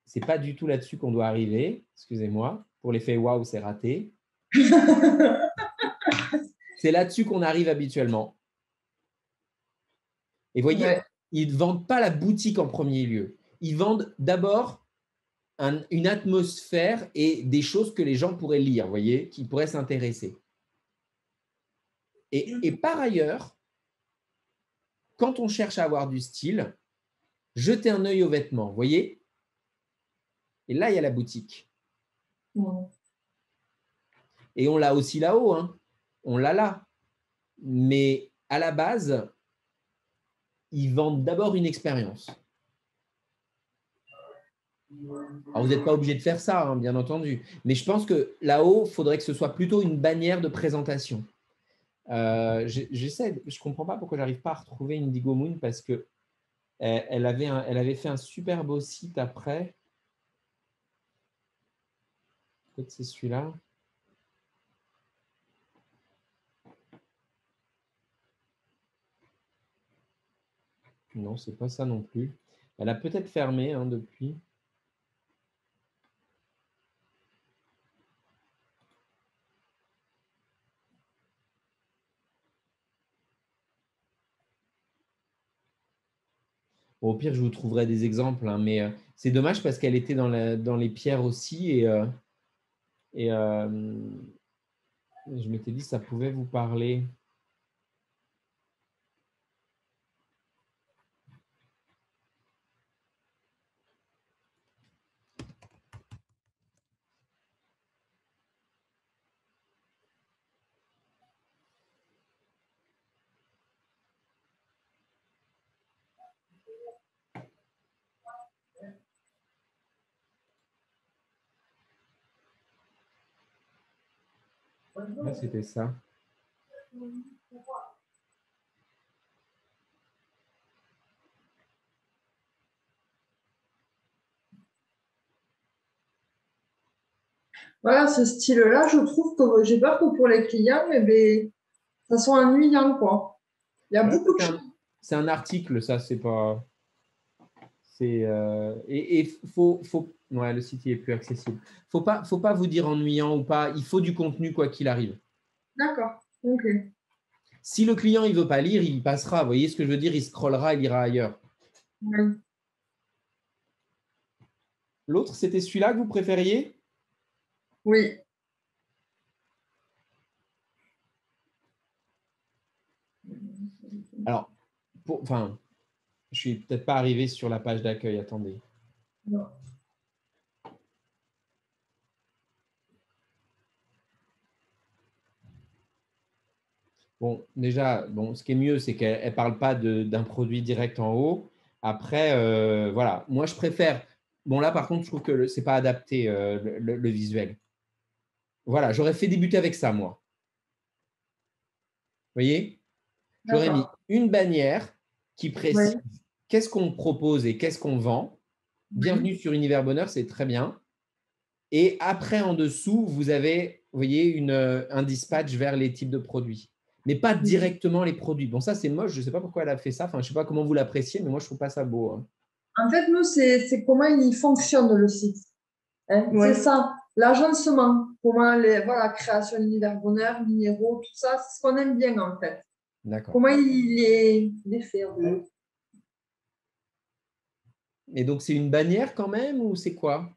C'est pas du tout là-dessus qu'on doit arriver. Excusez-moi. Pour l'effet waouh, c'est raté. C'est là-dessus qu'on arrive habituellement. Et voyez, ils ne vendent pas la boutique en premier lieu. Ils vendent d'abord une atmosphère et des choses que les gens pourraient lire, voyez, qui pourraient s'intéresser. Et par ailleurs, quand on cherche à avoir du style, jetez un œil aux vêtements, voyez. Et là, il y a la boutique. Et on l'a aussi là-haut, hein. On l'a là. Mais à la base, ils vendent d'abord une expérience. Alors, vous n'êtes pas obligé de faire ça, hein, bien entendu. Mais je pense que là-haut, il faudrait que ce soit plutôt une bannière de présentation. Je ne comprends pas pourquoi je n'arrive pas à retrouver Indigo Moon parce que elle avait fait un super beau site après. Peut-être c'est celui-là. Non, ce n'est pas ça non plus. Elle a peut-être fermé depuis. Bon, au pire, je vous trouverai des exemples, hein, mais c'est dommage parce qu'elle était dans les pierres aussi et je m'étais dit que ça pouvait vous parler. Ouais, c'était ça. Voilà, ce style-là, je trouve que j'ai peur que pour les clients, ça soit ennuyant, quoi. Il y a beaucoup de choses. C'est un article, ça, c'est pas Ouais, le site est plus accessible. Faut pas vous dire ennuyant ou pas. Il faut du contenu quoi qu'il arrive. D'accord. Ok. Si le client il veut pas lire, il passera. Vous voyez ce que je veux dire? Il scrollera, il ira ailleurs. Oui. L'autre, c'était celui-là que vous préfériez? Oui. Alors, enfin, je suis peut-être pas arrivé sur la page d'accueil. Attendez. Non. Bon, déjà, bon, ce qui est mieux, c'est qu'elle ne parle pas d'un produit direct en haut. Après, voilà. Moi, je préfère. Bon, là, par contre, je trouve que ce n'est pas adapté, le visuel. Voilà, j'aurais fait débuter avec ça, moi. Vous voyez? J'aurais mis une bannière qui précise Oui. qu'est-ce qu'on propose et qu'est-ce qu'on vend. Bienvenue sur Univers Bonheur, c'est très bien. Et après, en dessous, vous avez, vous voyez, un dispatch vers les types de produits. Mais pas directement les produits. Bon, ça, c'est moche. Je ne sais pas pourquoi elle a fait ça. Enfin, je ne sais pas comment vous l'appréciez, mais moi, je ne trouve pas ça beau. Hein. En fait, nous, c'est comment il fonctionne le site. Hein? C'est ça, l'agencement, comment voilà, création univers bonheur, minéraux, tout ça, c'est ce qu'on aime bien en fait. D'accord. Comment il est fait en fait. Et donc, c'est une bannière quand même ou c'est quoi?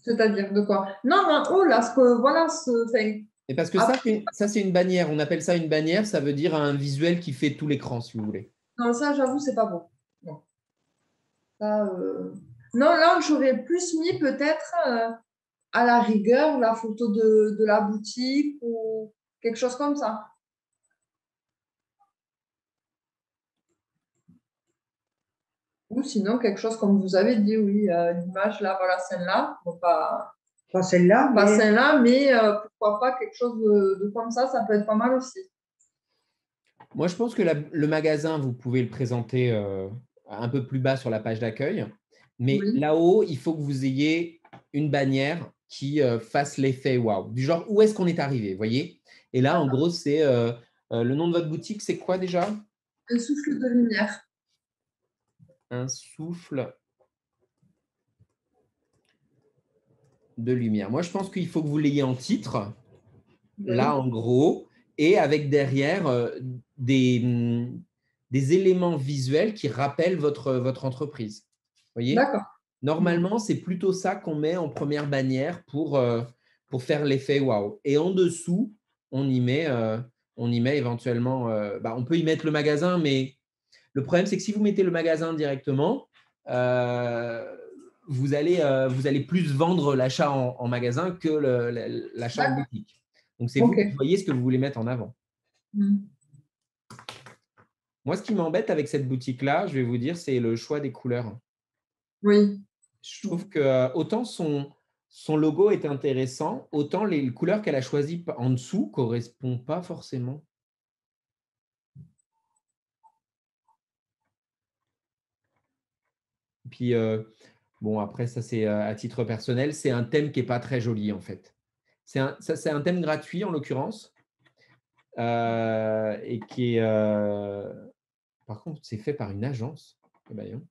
C'est-à-dire de quoi? Non, en haut, là, ce que, voilà, Et parce que ça, c'est une bannière. On appelle ça une bannière. Ça veut dire un visuel qui fait tout l'écran, si vous voulez. non, ça, j'avoue, c'est pas bon. Non, ça, non là, j'aurais plus mis peut-être à la rigueur la photo de la boutique ou quelque chose comme ça. Ou sinon, quelque chose comme vous avez dit, oui, l'image là, voilà, celle-là. Bon, Pas celle-là, pas mais celle-là, mais pourquoi pas quelque chose de comme ça peut être pas mal aussi. Moi, je pense que le magasin, vous pouvez le présenter un peu plus bas sur la page d'accueil. Mais Oui, là-haut, il faut que vous ayez une bannière qui fasse l'effet waouh. Du genre, où est-ce qu'on est arrivé, vous voyez? Et là, en gros, c'est le nom de votre boutique, c'est quoi déjà? un souffle de lumière. Un souffle de lumière. Moi, je pense qu'il faut que vous l'ayez en titre, Oui. là, en gros, et avec derrière des éléments visuels qui rappellent votre entreprise. Vous voyez? D'accord. Normalement, c'est plutôt ça qu'on met en première bannière pour faire l'effet waouh. Et en dessous, on y met éventuellement, on peut y mettre le magasin, mais le problème, c'est que si vous mettez le magasin directement, vous allez plus vendre l'achat en magasin que l'achat en D'accord. boutique. Donc, c'est vous Ok. qui voyez ce que vous voulez mettre en avant. Mm. Moi, ce qui m'embête avec cette boutique-là, je vais vous dire, c'est le choix des couleurs. Oui. Je trouve que autant son logo est intéressant, autant les couleurs qu'elle a choisies en dessous ne correspondent pas forcément. Puis, bon, après, ça, c'est à titre personnel, c'est un thème qui n'est pas très joli, en fait. C'est un thème gratuit, en l'occurrence, et qui est… par contre, c'est fait par une agence. Eh ben,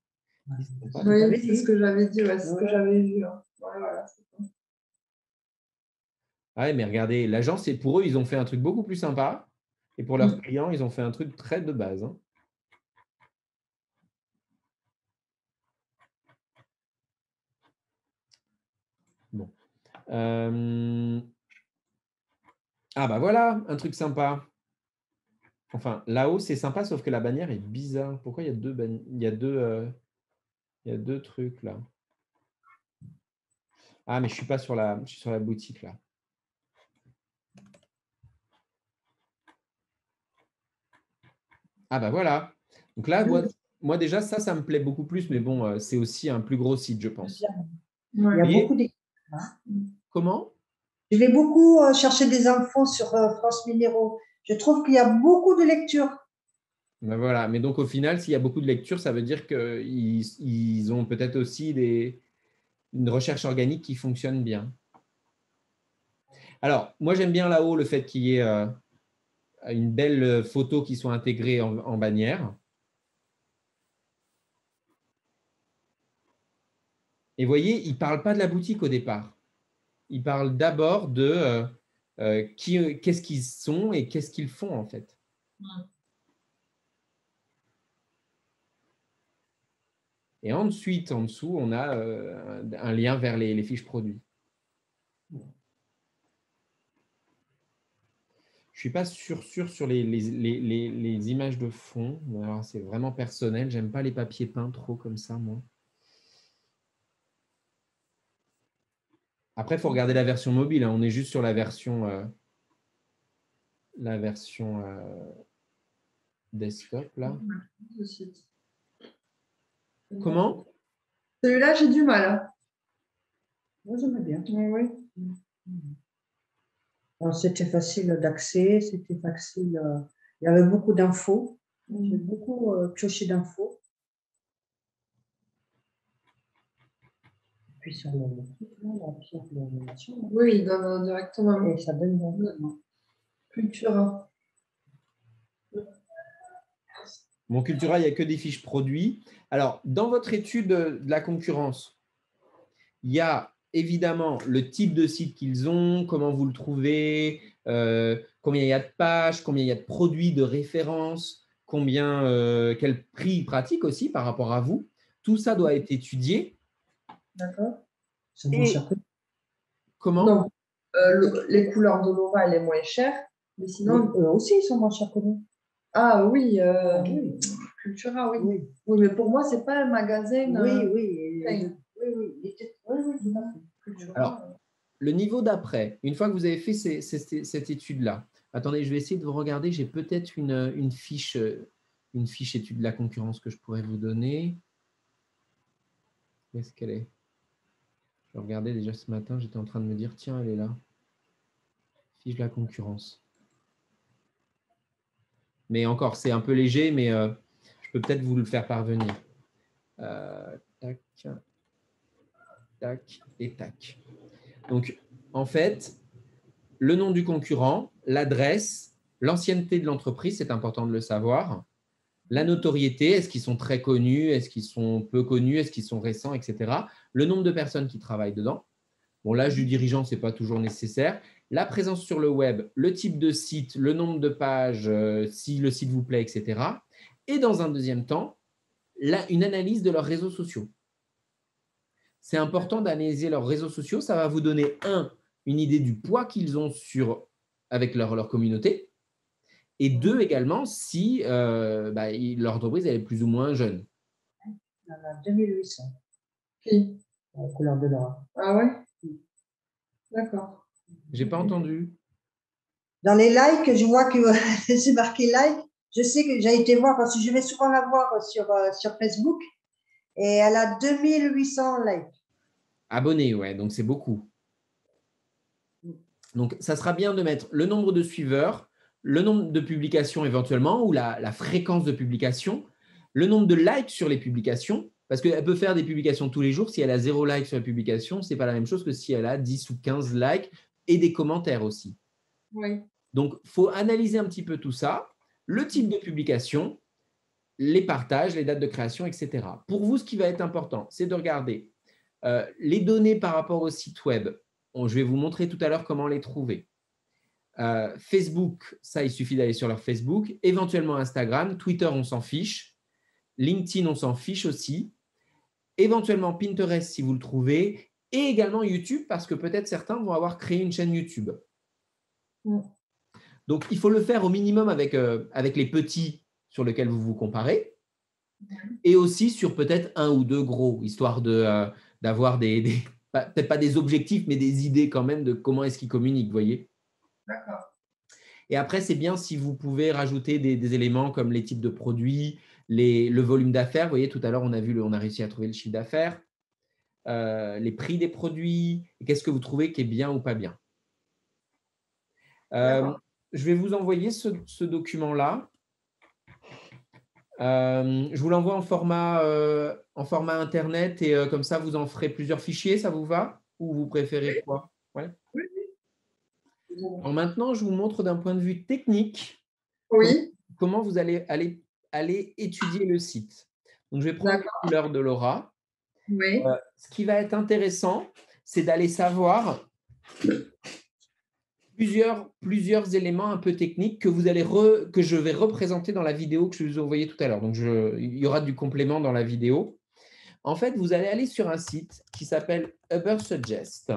ils sont pas… Oui, c'est ce que j'avais dit, ouais, c'est ce que j'avais vu. Hein. Ouais, voilà, c'est ça. Ah ouais, mais regardez, l'agence, pour eux, ils ont fait un truc beaucoup plus sympa. Et pour leurs clients, ils ont fait un truc très de base. Hein. Bon. Ah bah voilà, un truc sympa. Enfin, là-haut, c'est sympa, sauf que la bannière est bizarre. Pourquoi il y a deux il y a deux trucs là? Ah, mais je suis pas sur je suis sur la boutique là. Ah bah voilà. Donc là, moi déjà, ça me plaît beaucoup plus, mais bon, c'est aussi un plus gros site, je pense. Ouais. il y a Vous voyez beaucoup d'équipes. comment? Je vais beaucoup chercher des infos sur France Minéraux. Je trouve qu'il y a beaucoup de lectures. Ben voilà. Mais donc au final, s'il y a beaucoup de lectures, ça veut dire qu'ils ont peut-être aussi une recherche organique qui fonctionne bien. Alors, moi j'aime bien là-haut le fait qu'il y ait une belle photo qui soit intégrée en bannière. Et vous voyez, il ne parle pas de la boutique au départ. Il parle d'abord de qu'est-ce qu'ils sont et qu'est-ce qu'ils font en fait. Et ensuite, en dessous, on a un lien vers les fiches produits. Je ne suis pas sûr sur les images de fond. C'est vraiment personnel. Je n'aime pas les papiers peints trop comme ça, moi. Après, il faut regarder la version mobile. Hein. On est juste sur la version desktop, là. Comment? Celui-là, j'ai du mal. Moi, j'aimais bien. Oui. C'était facile d'accès, c'était facile. Il y avait beaucoup d'infos. J'ai beaucoup pioché d'infos. Puis sur le oui, il donne directement. Et ça donne directement. Cultura. Mon Cultura, il n'y a que des fiches produits. Alors, dans votre étude de la concurrence, il y a évidemment le type de site qu'ils ont, comment vous le trouvez, combien il y a de pages, combien il y a de produits de référence, quel prix ils pratiquent aussi par rapport à vous. Tout ça doit être étudié. D'accord. C'est moins cher que... Comment? Non. Les couleurs de Laura, elle est moins chère. Mais sinon, eux aussi, ils sont moins chers que nous. Ah oui, oui. Cultura, oui. Oui. Oui, mais pour moi, c'est pas un magasin. Oui. Oui, Oui, tout à fait. Cultura. Alors, le niveau d'après, une fois que vous avez fait cette étude-là, attendez, je vais essayer de vous regarder. J'ai peut-être une fiche étude de la concurrence que je pourrais vous donner. Où est-ce qu'elle est? Je regardais déjà ce matin, j'étais en train de me dire, tiens, elle est là. Fiche de la concurrence. Mais encore, c'est un peu léger, mais je peux peut-être vous le faire parvenir. Tac, tac et tac. Donc, en fait, le nom du concurrent, l'adresse, l'ancienneté de l'entreprise, c'est important de le savoir. La notoriété, est-ce qu'ils sont très connus, est-ce qu'ils sont peu connus, est-ce qu'ils sont récents, etc. Le nombre de personnes qui travaillent dedans. Bon, l'âge du dirigeant, ce n'est pas toujours nécessaire. La présence sur le web, le type de site, le nombre de pages, si le site vous plaît, etc. Et dans un deuxième temps, une analyse de leurs réseaux sociaux. C'est important d'analyser leurs réseaux sociaux. Ça va vous donner, une idée du poids qu'ils ont avec leur communauté. Et deux, également, si leur entreprise elle est plus ou moins jeune. Il y en a 2800. Qui? La couleur de Laura. Ah ouais? D'accord. J'ai pas entendu. Dans les likes, je vois que c'est marqué like. Je sais que j'ai été voir parce que je vais souvent la voir sur Facebook et elle a 2800 likes. Abonnés, ouais, donc c'est beaucoup. Donc, ça sera bien de mettre le nombre de suiveurs, le nombre de publications éventuellement ou la fréquence de publication, le nombre de likes sur les publications, parce qu'elle peut faire des publications tous les jours. Si elle a 0 like sur la publication, ce n'est pas la même chose que si elle a 10 ou 15 likes et des commentaires aussi. Oui. Donc, il faut analyser un petit peu tout ça, le type de publication, les partages, les dates de création, etc. Pour vous, ce qui va être important, c'est de regarder les données par rapport au site web. Je vais vous montrer tout à l'heure comment les trouver. Facebook, ça, il suffit d'aller sur leur Facebook. Éventuellement Instagram. Twitter, on s'en fiche. LinkedIn, on s'en fiche aussi. Éventuellement Pinterest, si vous le trouvez. Et également YouTube, parce que peut-être certains vont avoir créé une chaîne YouTube. Donc, il faut le faire au minimum avec les petits sur lesquels vous vous comparez. Et aussi sur peut-être un ou deux gros, histoire d'avoir peut-être pas des objectifs, mais des idées quand même de comment est-ce qu'ils communiquent, vous voyez. D'accord. Et après, c'est bien si vous pouvez rajouter des éléments comme les types de produits, le volume d'affaires. Vous voyez, tout à l'heure, on a réussi à trouver le chiffre d'affaires, les prix des produits, et qu'est-ce que vous trouvez qui est bien ou pas bien. Je vais vous envoyer ce document-là. Je vous l'envoie en format Internet et comme ça, vous en ferez plusieurs fichiers. Ça vous va? Ou vous préférez quoi? Ouais. Oui. Alors maintenant, je vous montre d'un point de vue technique comment vous allez étudier le site. Donc, je vais prendre la couleur de Laura Oui. Ce qui va être intéressant, c'est d'aller savoir plusieurs éléments un peu techniques que je vais représenter dans la vidéo que je vous ai envoyée tout à l'heure. Donc, il y aura du complément dans la vidéo. En fait, vous allez aller sur un site qui s'appelle Ubersuggest.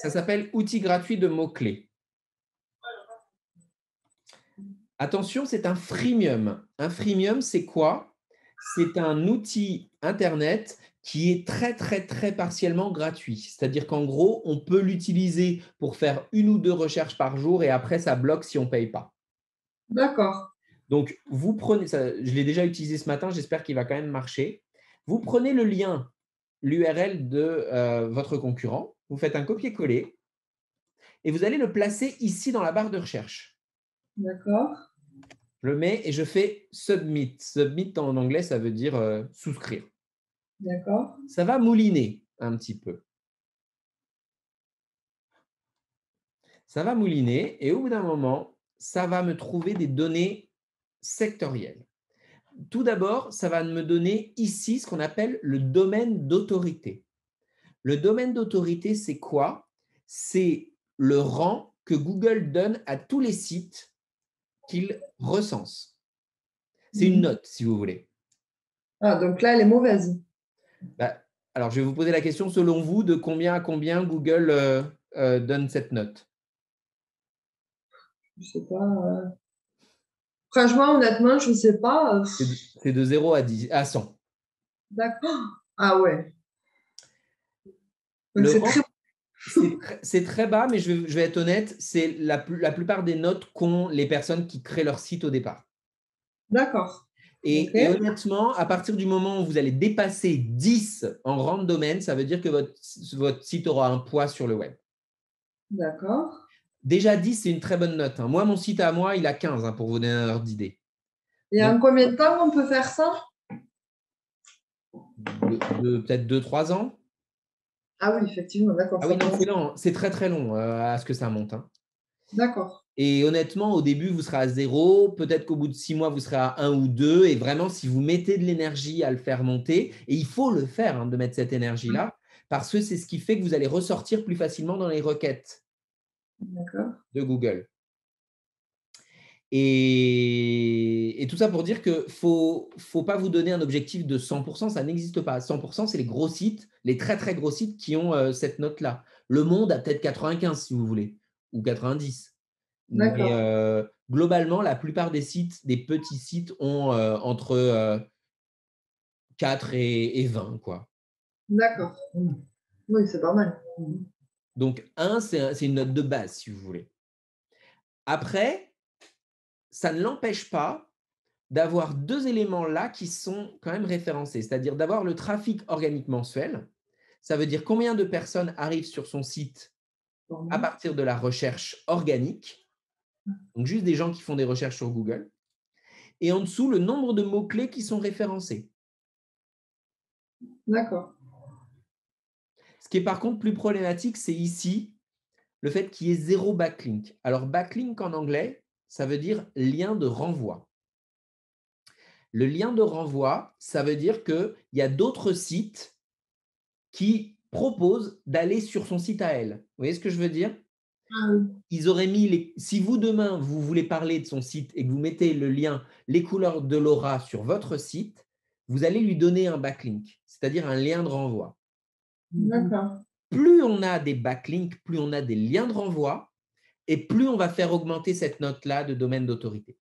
Ça s'appelle Outils gratuits de mots-clés. Attention, c'est un freemium. Un freemium, c'est quoi? C'est un outil Internet qui est très, très, très partiellement gratuit. C'est-à-dire qu'en gros, on peut l'utiliser pour faire 1 ou 2 recherches par jour et après, ça bloque si on ne paye pas. D'accord. Donc, vous prenez ça, je l'ai déjà utilisé ce matin, j'espère qu'il va quand même marcher. Vous prenez le lien, l'URL de votre concurrent, vous faites un copier-coller et vous allez le placer ici dans la barre de recherche. D'accord. Je le mets et je fais Submit. Submit en anglais, ça veut dire souscrire. D'accord. Ça va mouliner un petit peu. Ça va mouliner et au bout d'un moment, ça va me trouver des données sectorielles. Tout d'abord, ça va me donner ici ce qu'on appelle le domaine d'autorité. Le domaine d'autorité, c'est quoi? C'est le rang que Google donne à tous les sites qu'il recense. C'est une note, si vous voulez. Ah, donc là, elle est mauvaise. Alors, je vais vous poser la question, selon vous, de combien à combien Google donne cette note? Je sais pas. Franchement, honnêtement, je sais pas. C'est de 0 à 100. D'accord. Ah ouais. Donc Le c'est rang, très. c'est très bas, mais je vais être honnête, c'est la plupart des notes qu'ont les personnes qui créent leur site au départ. D'accord. Ok. Et honnêtement, à partir du moment où vous allez dépasser 10 en rang de domaine, ça veut dire que votre site aura un poids sur le web. D'accord. Déjà 10, c'est une très bonne note. Moi, mon site à moi, il a 15, pour vous donner un ordre d'idée. Et en Donc, combien de temps on peut faire ça? peut-être 2-3 ans. Ah oui, effectivement, d'accord. Ah oui, non, c'est lent. C'est très, très long à ce que ça monte. D'accord. Et honnêtement, au début, vous serez à 0. Peut-être qu'au bout de 6 mois, vous serez à 1 ou 2. Et vraiment, si vous mettez de l'énergie à le faire monter, et il faut le faire, de mettre cette énergie-là, parce que c'est ce qui fait que vous allez ressortir plus facilement dans les requêtes de Google. Et tout ça pour dire qu'il ne faut pas vous donner un objectif de 100%, ça n'existe pas. 100%, c'est les gros sites, les très, très gros sites qui ont cette note-là. Le Monde a peut-être 95, si vous voulez, ou 90. Mais globalement, la plupart des sites, des petits sites, ont entre 4 et 20, quoi. D'accord. Oui, c'est pas mal. Donc, 1, c'est une note de base, si vous voulez. Après, ça ne l'empêche pas d'avoir 2 éléments là qui sont quand même référencés, c'est-à-dire d'avoir le trafic organique mensuel. Ça veut dire combien de personnes arrivent sur son site à partir de la recherche organique, donc juste des gens qui font des recherches sur Google. Et en dessous, le nombre de mots-clés qui sont référencés. D'accord. Ce qui est par contre plus problématique, c'est ici le fait qu'il y ait 0 backlink. Alors, backlink en anglais, ça veut dire lien de renvoi. Le lien de renvoi, ça veut dire qu'il y a d'autres sites qui proposent d'aller sur son site à elle. Vous voyez ce que je veux dire? Ils auraient mis, si vous demain, vous voulez parler de son site et que vous mettez le lien les couleurs de Laura sur votre site, vous allez lui donner un backlink, c'est-à-dire un lien de renvoi. D'accord. Plus on a des backlinks, plus on a des liens de renvoi et plus on va faire augmenter cette note-là de domaine d'autorité.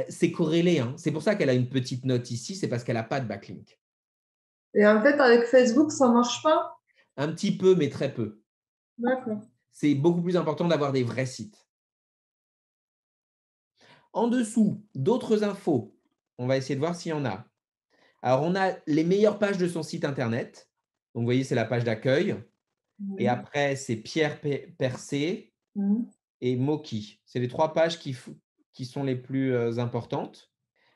C'est corrélé, c'est pour ça qu'elle a une petite note ici, c'est parce qu'elle n'a pas de backlink. Et en fait, avec Facebook, ça ne marche pas? Un petit peu, mais très peu. D'accord. C'est beaucoup plus important d'avoir des vrais sites. En dessous, d'autres infos. On va essayer de voir s'il y en a. Alors, on a les meilleures pages de son site internet. Donc, vous voyez, c'est la page d'accueil. Et après, c'est Pierre Percé et Moki. C'est les 3 pages qui sont les plus importantes.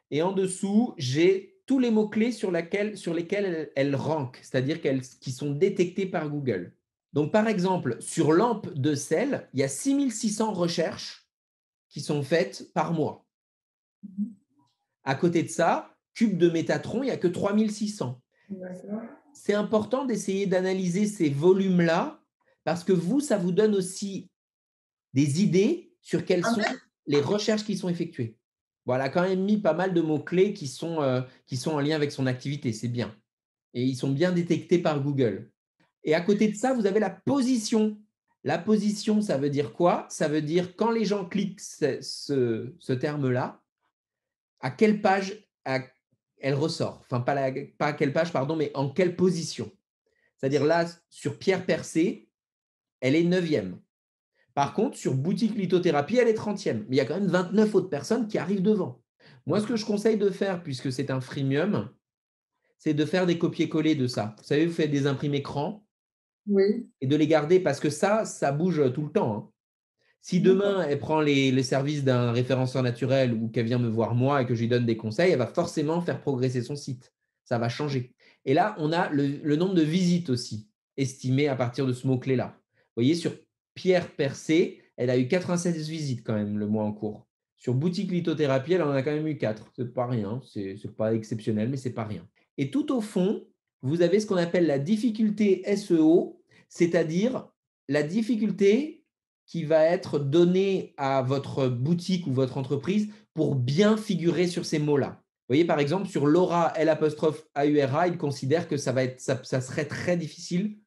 Et en dessous, j'ai tous les mots-clés sur lesquels elle rank, c'est-à-dire qui sont détectés par Google. Donc, par exemple, sur lampe de sel, il y a 6600 recherches qui sont faites par mois. À côté de ça, cube de Métatron, il n'y a que 3600. C'est important d'essayer d'analyser ces volumes-là parce que vous, ça vous donne aussi des idées sur quelles sont les recherches qui sont effectuées. Voilà, quand même mis pas mal de mots-clés qui sont en lien avec son activité, c'est bien. Et ils sont bien détectés par Google. Et à côté de ça, vous avez la position. La position, ça veut dire quoi? Ça veut dire quand les gens cliquent ce terme-là, à quelle page elle ressort. Enfin, pas à quelle page, pardon, mais en quelle position. C'est-à-dire là, sur Pierre Percé, elle est 9e. Par contre, sur boutique lithothérapie, elle est 30e. Mais il y a quand même 29 autres personnes qui arrivent devant. Moi, ce que je conseille de faire, puisque c'est un freemium, c'est de faire des copier-coller de ça. Vous savez, vous faites des imprimés écran et de les garder parce que ça bouge tout le temps. Hein. Si demain, elle prend les services d'un référenceur naturel ou qu'elle vient me voir moi et que je lui donne des conseils, elle va forcément faire progresser son site. Ça va changer. Et là, on a le nombre de visites aussi, estimé à partir de ce mot-clé-là. Vous voyez, sur Pierre Percé, elle a eu 96 visites quand même le mois en cours. Sur boutique lithothérapie, elle en a quand même eu 4. C'est pas rien, c'est pas exceptionnel, mais c'est pas rien. Et tout au fond, vous avez ce qu'on appelle la difficulté SEO, c'est-à-dire la difficulté qui va être donnée à votre boutique ou votre entreprise pour bien figurer sur ces mots-là. Vous voyez, par exemple, sur Laura L''AURA, il considère que ça serait très difficile,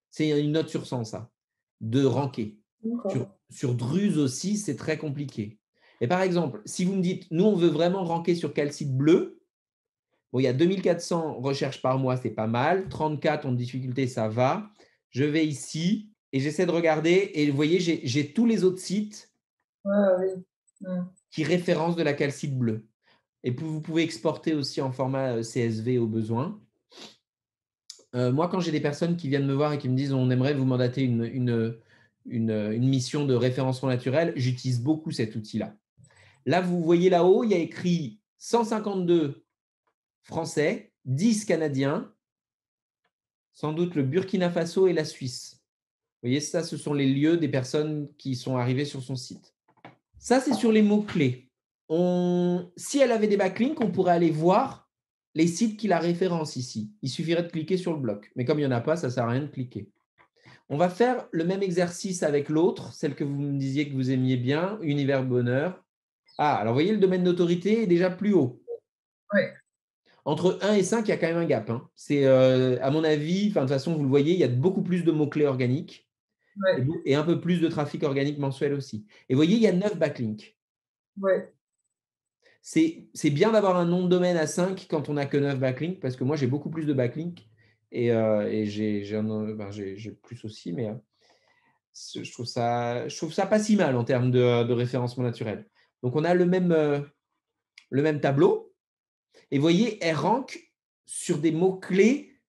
c'est une note sur 100 ça, de ranker. Sur Druse aussi, c'est très compliqué. Et par exemple, si vous me dites, nous, on veut vraiment ranker sur Calcite Bleu, bon, il y a 2400 recherches par mois, c'est pas mal. 34 en difficulté, ça va. Je vais ici et j'essaie de regarder. Et vous voyez, j'ai tous les autres sites qui référencent de la calcite bleue. Et puis, vous pouvez exporter aussi en format CSV au besoin. Moi, quand j'ai des personnes qui viennent me voir et qui me disent on aimerait vous mandater une mission de référencement naturel, j'utilise beaucoup cet outil-là. Là, vous voyez là-haut, il y a écrit 152 Français, 10 Canadiens, sans doute le Burkina Faso et la Suisse. Vous voyez, ça, ce sont les lieux des personnes qui sont arrivées sur son site. Ça, c'est sur les mots-clés. Si elle avait des backlinks, on pourrait aller voir les sites qui la référencent ici. Il suffirait de cliquer sur le bloc. Mais comme il n'y en a pas, ça ne sert à rien de cliquer. On va faire le même exercice avec l'autre, celle que vous me disiez que vous aimiez bien, Univers Bonheur. Ah, alors vous voyez, le domaine d'autorité est déjà plus haut. Oui. Entre 1 et 5, il y a quand même un gap. Hein. C'est, à mon avis, de toute façon, vous le voyez, il y a beaucoup plus de mots-clés organiques et un peu plus de trafic organique mensuel aussi. Et vous voyez, il y a 9 backlinks. Ouais. C'est bien d'avoir un nom de domaine à 5 quand on n'a que 9 backlinks, parce que moi, j'ai beaucoup plus de backlinks et j'ai plus aussi, mais je trouve ça pas si mal en termes de référencement naturel. Donc, on a le même tableau. Et vous voyez, elle rank sur des mots-clés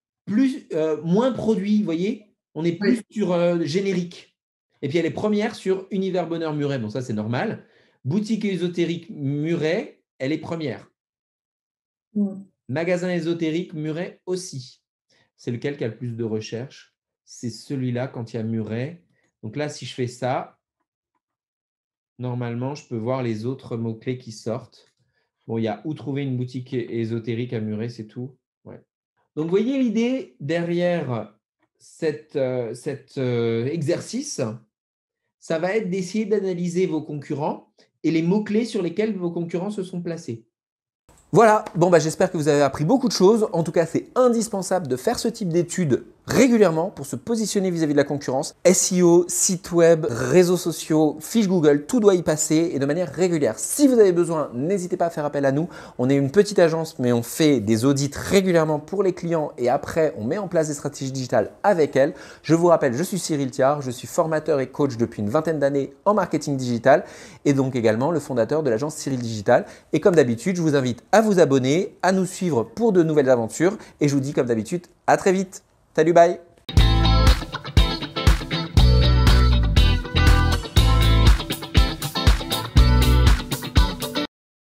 moins produits. Vous voyez, on est plus sur générique. Et puis, elle est première sur Univers Bonheur Muret. Bon, ça, c'est normal. Boutique ésotérique Muret, elle est première. Magasin ésotérique Muret aussi. C'est lequel qui a le plus de recherches? C'est celui-là quand il y a Muret. Donc là, si je fais ça, normalement, je peux voir les autres mots-clés qui sortent. Bon, il y a où trouver une boutique ésotérique à Muret, c'est tout. Ouais. Donc, vous voyez l'idée derrière cet exercice, ça va être d'essayer d'analyser vos concurrents et les mots-clés sur lesquels vos concurrents se sont placés. Voilà, bon j'espère que vous avez appris beaucoup de choses. En tout cas, c'est indispensable de faire ce type d'études régulièrement pour se positionner vis-à-vis de la concurrence. SEO, site web, réseaux sociaux, fiche Google, tout doit y passer et de manière régulière. Si vous avez besoin, n'hésitez pas à faire appel à nous. On est une petite agence, mais on fait des audits régulièrement pour les clients et après, on met en place des stratégies digitales avec elles. Je vous rappelle, je suis Cyril Thiard, je suis formateur et coach depuis une vingtaine d'années en marketing digital et donc également le fondateur de l'agence Cyril Digital. Et comme d'habitude, je vous invite à vous abonner, à nous suivre pour de nouvelles aventures et je vous dis comme d'habitude, à très vite. Salut, bye!